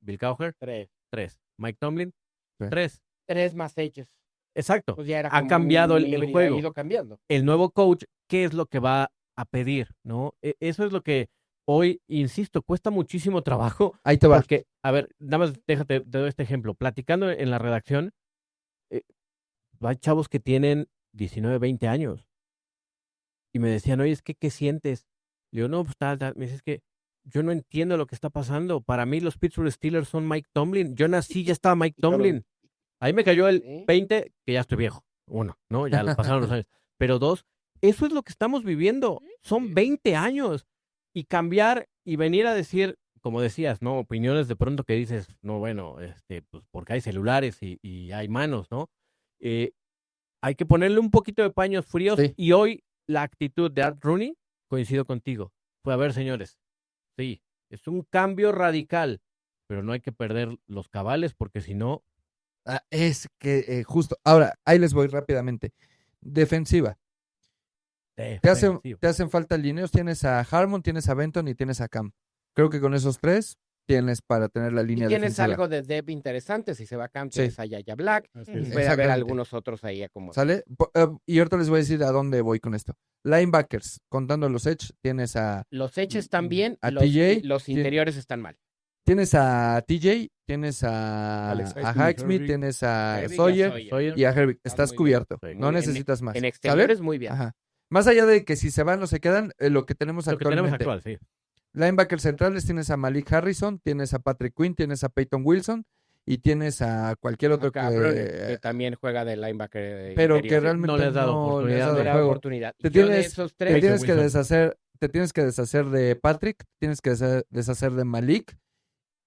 Bill Cowher, 3. 3. Mike Tomlin, Sí. 3. 3 más hechos. Exacto. Pues ya era Ha como cambiado un el híbrido, juego. ha ido cambiando. El nuevo coach, ¿qué es lo que va a pedir? ¿No? Eso es lo que hoy, insisto, cuesta muchísimo trabajo. Ahí te va. Porque, a ver, nada más déjate, te doy este ejemplo. Platicando en la redacción, hay chavos que tienen 19, 20 años. Y me decían, oye, es que, ¿qué sientes? Le digo, no, pues tal. Me dice, es que yo no entiendo lo que está pasando. Para mí los Pittsburgh Steelers son Mike Tomlin. Yo nací, ya estaba Mike Claro. Tomlin. Ahí me cayó el Sí. 20, que ya estoy viejo. 1, ¿no? Ya le pasaron los años. Pero 2, eso es lo que estamos viviendo. Son 20 años. Y cambiar y venir a decir, como decías, ¿no? Opiniones de pronto que dices, no, bueno, pues porque hay celulares y hay manos, ¿no? Hay que ponerle un poquito de paños fríos. Sí. Y hoy la actitud de Art Rooney, coincido contigo, fue, a ver, señores, sí, es un cambio radical, pero no hay que perder los cabales porque si no, Es que justo. Ahora, ahí les voy rápidamente. Defensiva. Te hacen falta lineos. Tienes a Harmon, tienes a Benton y tienes a Cam. Creo que con esos 3 tienes para tener la Y línea tienes defensiva. algo de depth interesante. Si se va a Cam, Sí. tienes a Yaya Black. Así Y es. puede haber Exactamente. algunos otros ahí acomodados. ¿Sale? Y ahorita les voy a decir a dónde voy con esto. Linebackers, contando los edge, tienes a Los Edge están bien, A los, TJ, los interiores están mal. TJ, tienes a Alex Highsmith, Highsmith, Herbig. tienes a Herbig y a Sawyer Sawyer. y a Herbig. Estás Estás muy cubierto. bien. No Muy bien. necesitas más. En ¿Sale? exteriores, muy bien. Ajá. Más allá de que si se van o se quedan, lo que tenemos lo que tenemos actualmente. actual, sí. Linebackers centrales tienes a Malik Harrison, tienes a Patrick Quinn, tienes a Peyton Wilson y tienes a cualquier otro Acá, que también juega de linebacker. pero interior. que realmente No le has dado oportunidad, les has No dado era juego. oportunidad. Te Y yo de tienes- esos Te tres, tienes que Wilson. deshacer de Patrick, tienes que deshacer de Malik,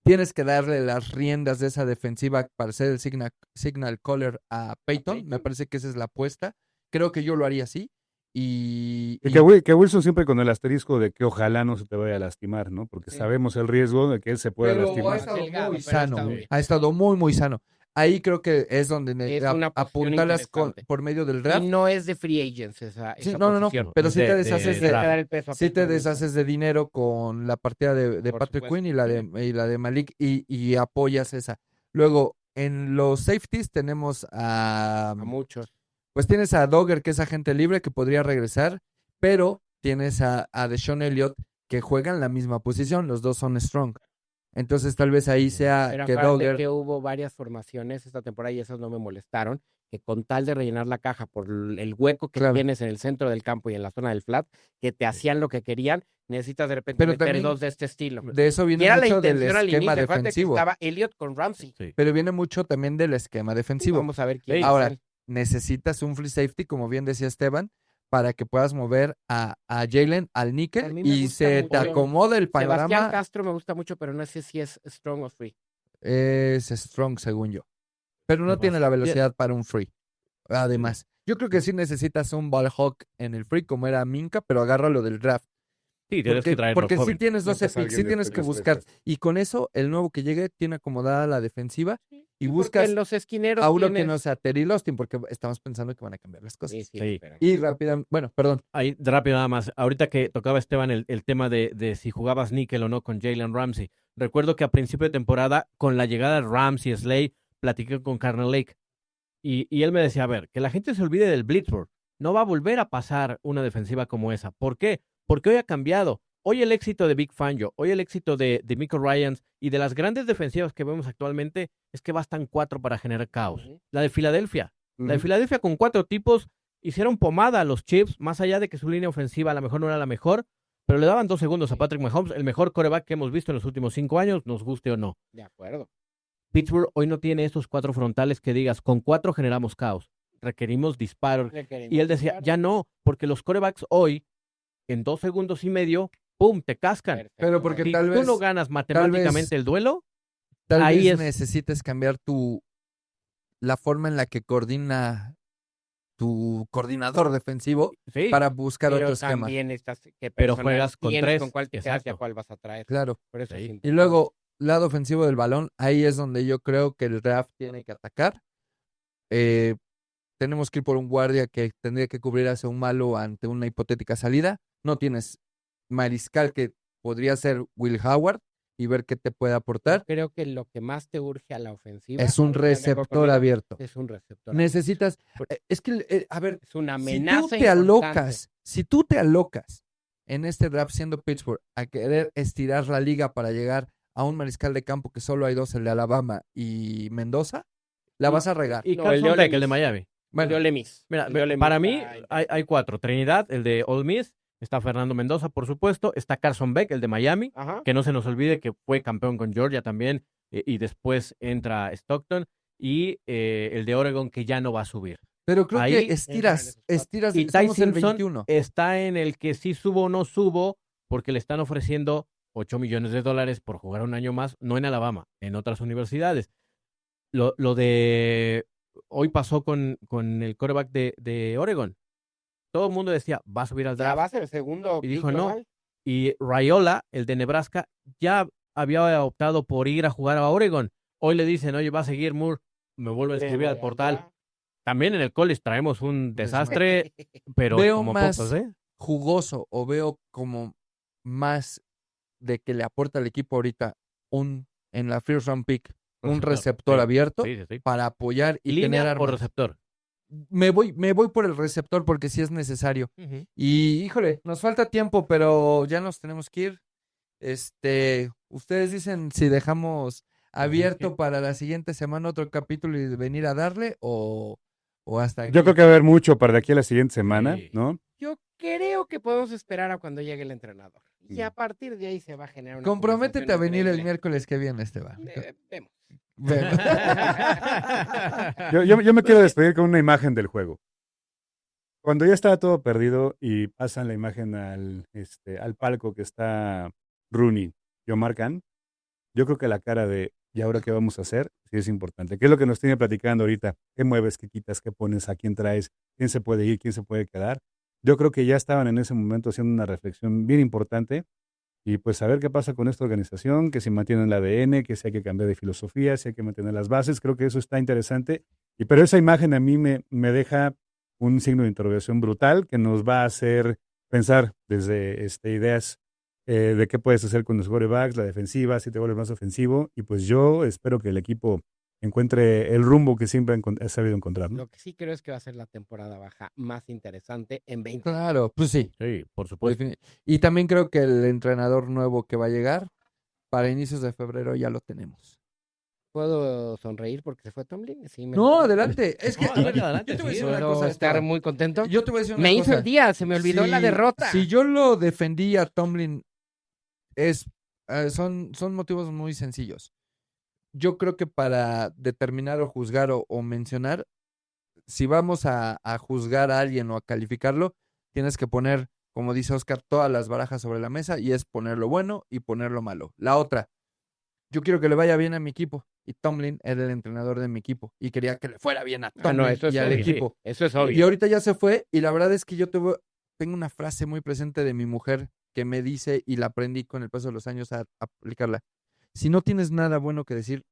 tienes que darle las riendas de esa defensiva para ser el signal caller a Peyton. Me parece que esa es la apuesta. Creo que yo lo haría así. Y Que Wilson siempre con el asterisco de que ojalá no se te vaya a lastimar, ¿no? Porque Sí. sabemos el riesgo de que él se pueda pero ha lastimar. estado Delgado, muy pero ha sano. estado bien. Ha estado muy, muy sano. Ahí creo que es donde Es una posición apuntalas interesante. por medio del y draft. no es de free agents esa, Sí, esa no, posición. pero Es sí te de deshaces Tienes de, que draft. dar el peso a sí te Peyton Wilson. deshaces de dinero con la partida de Por Patrick supuesto. Quinn y la de Malik y apoyas esa. Luego, en los safeties tenemos A muchos. pues tienes a Dogger, que es agente libre, que podría regresar, pero tienes a Deshaun Elliott, que juegan la misma posición, los dos son strong. Entonces tal vez ahí sea Pero que acuérdate Dogger... que hubo varias formaciones esta temporada y esas no me molestaron, que con tal de rellenar la caja por el hueco que Claro. tienes en el centro del campo y en la zona del flat, que te hacían lo que querían, necesitas de repente Pero meter también- dos de este estilo. De eso Y viene era la mucho del intención al esquema inicio, acuérdate que defensivo, estaba Elliott con Ramsey. Sí. pero viene mucho también del esquema defensivo. Vamos a ver quién Sí. es Ahora, él. necesitas un free safety, como bien decía Esteban, para que puedas mover a Jalen al A níquel mí me y gusta se te mucho. acomode el Sebastián panorama. Castro me gusta mucho, pero no sé si es strong o free. Es strong, según yo. Pero no Me tiene pasa. la velocidad para un free. Además, yo creo que sí necesitas un ball hawk en el free, como era Minka, pero agárralo del draft. Sí, tienes que traerlo Porque si joven. tienes 12 Necesitas picks, sí alguien tienes de que buscar. Y con eso, el nuevo que llegue tiene acomodada la defensiva y Porque buscas en los esquineros a uno que tienes- no sea Terry Lostin, porque estamos pensando que van a cambiar las cosas. Sí, sí, Sí. pero- Y rápidamente, bueno, perdón. Ahí, rápido nada más. Ahorita que tocaba Esteban el tema de si jugabas níquel o no con Jalen Ramsey. Recuerdo que a principio de temporada, con la llegada de Ramsey, Slay, platiqué con Carnell Lake. Y él me decía, a ver, que la gente se olvide del Blitzboard. no va a volver a pasar una defensiva como esa. ¿Por qué? Porque hoy ha cambiado. Hoy el éxito de Vic Fangio, hoy el éxito de Miko Ryans y de las grandes defensivas que vemos actualmente es que bastan 4 para generar caos. La de Filadelfia. La de Filadelfia con 4 tipos hicieron pomada a los Chiefs, más allá de que su línea ofensiva a lo mejor no era la mejor, pero le daban 2 segundos a Patrick Mahomes, el mejor quarterback que hemos visto en los últimos 5 años, nos guste o no. De acuerdo. Pittsburgh hoy no tiene estos 4 frontales que digas, con 4 generamos caos, requerimos disparos. Y él decía, ya no, porque los quarterbacks hoy, en 2 segundos y medio, ¡pum!, te cascan. Perfecto. Pero porque Si tal tú vez, no ganas matemáticamente el duelo, tal ahí vez es- necesites cambiar la forma en la que coordina tu coordinador defensivo sí, para buscar Pero otro esquema. también estás, ¿qué Pero personal juegas con tienes, 3, con cuál te quedas y a exacto. cuál vas a traer. Claro. Por eso Sí. es Y importante. luego, lado ofensivo del balón, ahí es donde yo creo que el draft tiene que atacar. Tenemos que ir por un guardia que tendría que cubrir a un malo ante una hipotética salida. No tienes mariscal, que podría ser Will Howard, y ver qué te puede Yo aportar. creo que lo que más te urge a la ofensiva Es un ahorita de acuerdo receptor conmigo, abierto. es un receptor. Necesitas, es que, a ver, Es una si tú amenaza te importante. alocas, si tú te alocas en este draft siendo Pittsburgh a querer estirar la liga para llegar a un mariscal de campo que solo hay 2, el de Alabama y Mendoza, la vas a regar. Y No, Carson Leo Beck, el de Lemis. Miami. Bueno, Leo Lemis. Mira, Leo Lemis para mí está hay 4. Trinidad, el de Ole Miss, está Fernando Mendoza, por supuesto, está Carson Beck, el de Miami, Ajá. que no se nos olvide que fue campeón con Georgia también, y después entra Stockton, y el de Oregon, que ya no va a subir. pero creo ahí que estiras, Y Ty estamos en el Simpson 21. está en el que sí subo o no subo, porque le están ofreciendo $8 millones por jugar un año más, no en Alabama, en otras universidades. Lo de hoy pasó con el quarterback de Oregon. Todo el mundo decía, va a subir al Ya draft. va a ser el segundo. Y dijo, pick no. global. Y Raiola, el de Nebraska, ya había optado por ir a jugar a Oregon. Hoy le dicen, oye, va a seguir Moore. Me vuelve a Le escribir voy al portal. allá. También en el college traemos un desastre, pero Veo como más pocos, ¿eh? jugoso, o veo como más de que le aporta al equipo ahorita en la first round pick, un receptor Sí, abierto Sí, sí, sí. para apoyar y tener ¿Línea o armas. receptor? Me voy por el receptor porque sí es necesario. Y híjole, nos falta tiempo, pero ya nos tenemos que ir. Ustedes dicen si dejamos abierto para la siguiente semana otro capítulo y venir a darle, o hasta aquí. Yo creo que va a haber mucho para de aquí a la siguiente semana, Sí. ¿no? Yo creo que podemos esperar a cuando llegue el entrenador. Y a Mm. partir de ahí se va a generar una Comprométete a conversación venir el increíble. miércoles que viene, Esteban. Vemos. Vemos. Yo me quiero despedir con una imagen del juego. Cuando ya estaba todo perdido y pasan la imagen al palco que está Rooney y Omar Khan, yo creo que la cara de ¿y ahora qué vamos a hacer? Sí es importante. ¿Qué es lo que nos tiene platicando ahorita? ¿Qué mueves, qué quitas, qué pones, a quién traes, quién se puede ir, quién se puede quedar? Yo creo que ya estaban en ese momento haciendo una reflexión bien importante y pues a ver qué pasa con esta organización, que si mantienen el ADN, que si hay que cambiar de filosofía, si hay que mantener las bases. Creo que eso está interesante. Pero esa imagen a mí me deja un signo de interrogación brutal que nos va a hacer pensar desde ideas de qué puedes hacer con los quarterbacks, la defensiva, si te vuelves más ofensivo. Y pues yo espero que el equipo encuentre el rumbo que siempre ha sabido encontrar, ¿no? Lo que sí creo es que va a ser la temporada baja más interesante en 20. Claro, pues sí. Sí, por supuesto. Y también creo que el entrenador nuevo que va a llegar para inicios de febrero ya lo tenemos. ¿Puedo sonreír porque se fue Tomlin? Sí, No, adelante. Es que No, adelante, yo te voy a sí. decir una ¿Puedo cosa. estar Esteban. muy contento? Yo te voy a decir una Me cosa. hizo el día, se me olvidó la derrota. Si yo lo defendí a Tomlin, son motivos muy sencillos. Yo creo que para determinar o juzgar o mencionar, si vamos a juzgar a alguien o a calificarlo, tienes que poner, como dice Oscar, todas las barajas sobre la mesa, y es poner lo bueno y poner lo malo. La otra, yo quiero que le vaya bien a mi equipo, y Tomlin era el entrenador de mi equipo y quería que le fuera bien a Tomlin eso es y al obvio, equipo. Eso es obvio. Y ahorita ya se fue, y la verdad es que yo tengo una frase muy presente de mi mujer que me dice, y la aprendí con el paso de los años a aplicarla. Si no tienes nada bueno que decir,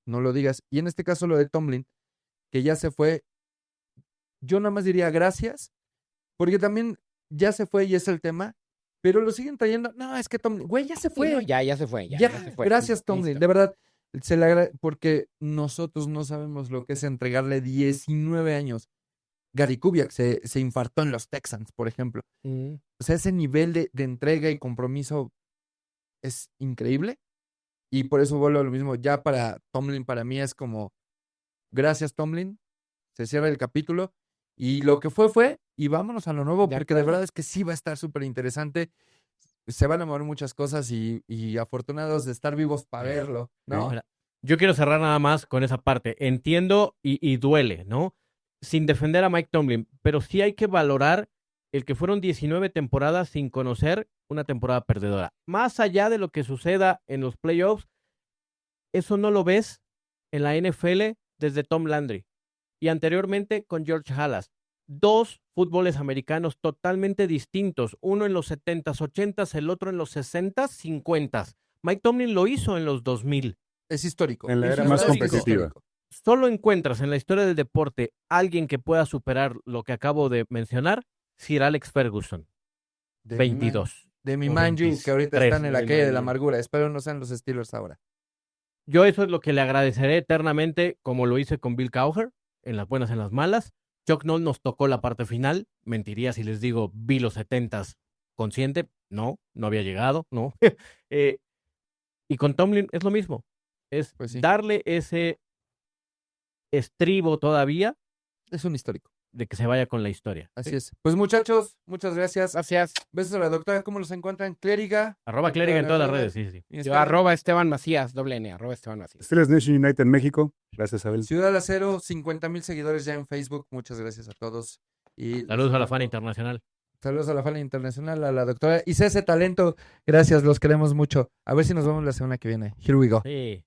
no lo digas. Y en este caso lo de Tomlin, que ya se fue, yo nada más diría gracias, porque también ya se fue y es el tema, pero lo siguen trayendo. No, es que Tomlin, güey, ya se Sí, fue. no, ya se fue. Ya, se fue. gracias Tomlin, Listo. de verdad, porque nosotros no sabemos lo que es entregarle 19 años Gary Kubiak se infartó en los Texans, por ejemplo. Mm. O sea, ese nivel de entrega y compromiso es increíble. Y por eso vuelvo a lo mismo. Ya para Tomlin, para mí es como, gracias Tomlin, se cierra el capítulo. Y lo que fue, y vámonos a lo nuevo, De porque de acuerdo. verdad es que sí va a estar súper interesante. Se van a mover muchas cosas y afortunados de estar vivos para verlo, ¿no? Mira, yo quiero cerrar nada más con esa parte. Entiendo y duele, ¿no? Sin defender a Mike Tomlin, pero sí hay que valorar el que fueron 19 temporadas sin conocer una temporada perdedora. Más allá de lo que suceda en los playoffs, eso no lo ves en la NFL desde Tom Landry y anteriormente con George Halas. Dos fútboles americanos totalmente distintos, uno en los 70s, 80s, el otro en los 60s, 50s. Mike Tomlin lo hizo en los 2000. Es histórico. En la Es era más histórico. competitiva. Solo encuentras en la historia del deporte alguien que pueda superar lo que acabo de mencionar, Sir Alex Ferguson, De 22. De mi O Manju, que ahorita 23, están en la de calle de la Manju. amargura. Espero no sean los Steelers ahora. Yo eso es lo que le agradeceré eternamente, como lo hice con Bill Cowher, en las buenas, en las malas. Chuck Noll nos tocó la parte final. Mentiría si les digo, vi los 70s consciente. No había llegado, no. Y con Tomlin es lo mismo. Es Pues sí. darle ese estribo todavía Es un histórico. de que se vaya con la historia. Así es. Pues muchachos, muchas gracias. Gracias. Besos a la doctora. ¿Cómo los encuentran? Clériga. @Clériga en todas las redes, sí. Yo @Esteban Macías, @N, @Esteban Macías. Steelers Nation United México. Gracias, Abel. Ciudad del Acero, 50,000 seguidores ya en Facebook. Muchas gracias a todos. Y Saludos a la fan internacional. Saludos a la fan internacional, a la doctora. Y ese talento. Gracias, los queremos mucho. A ver si nos vemos la semana que viene. Here we go. Sí.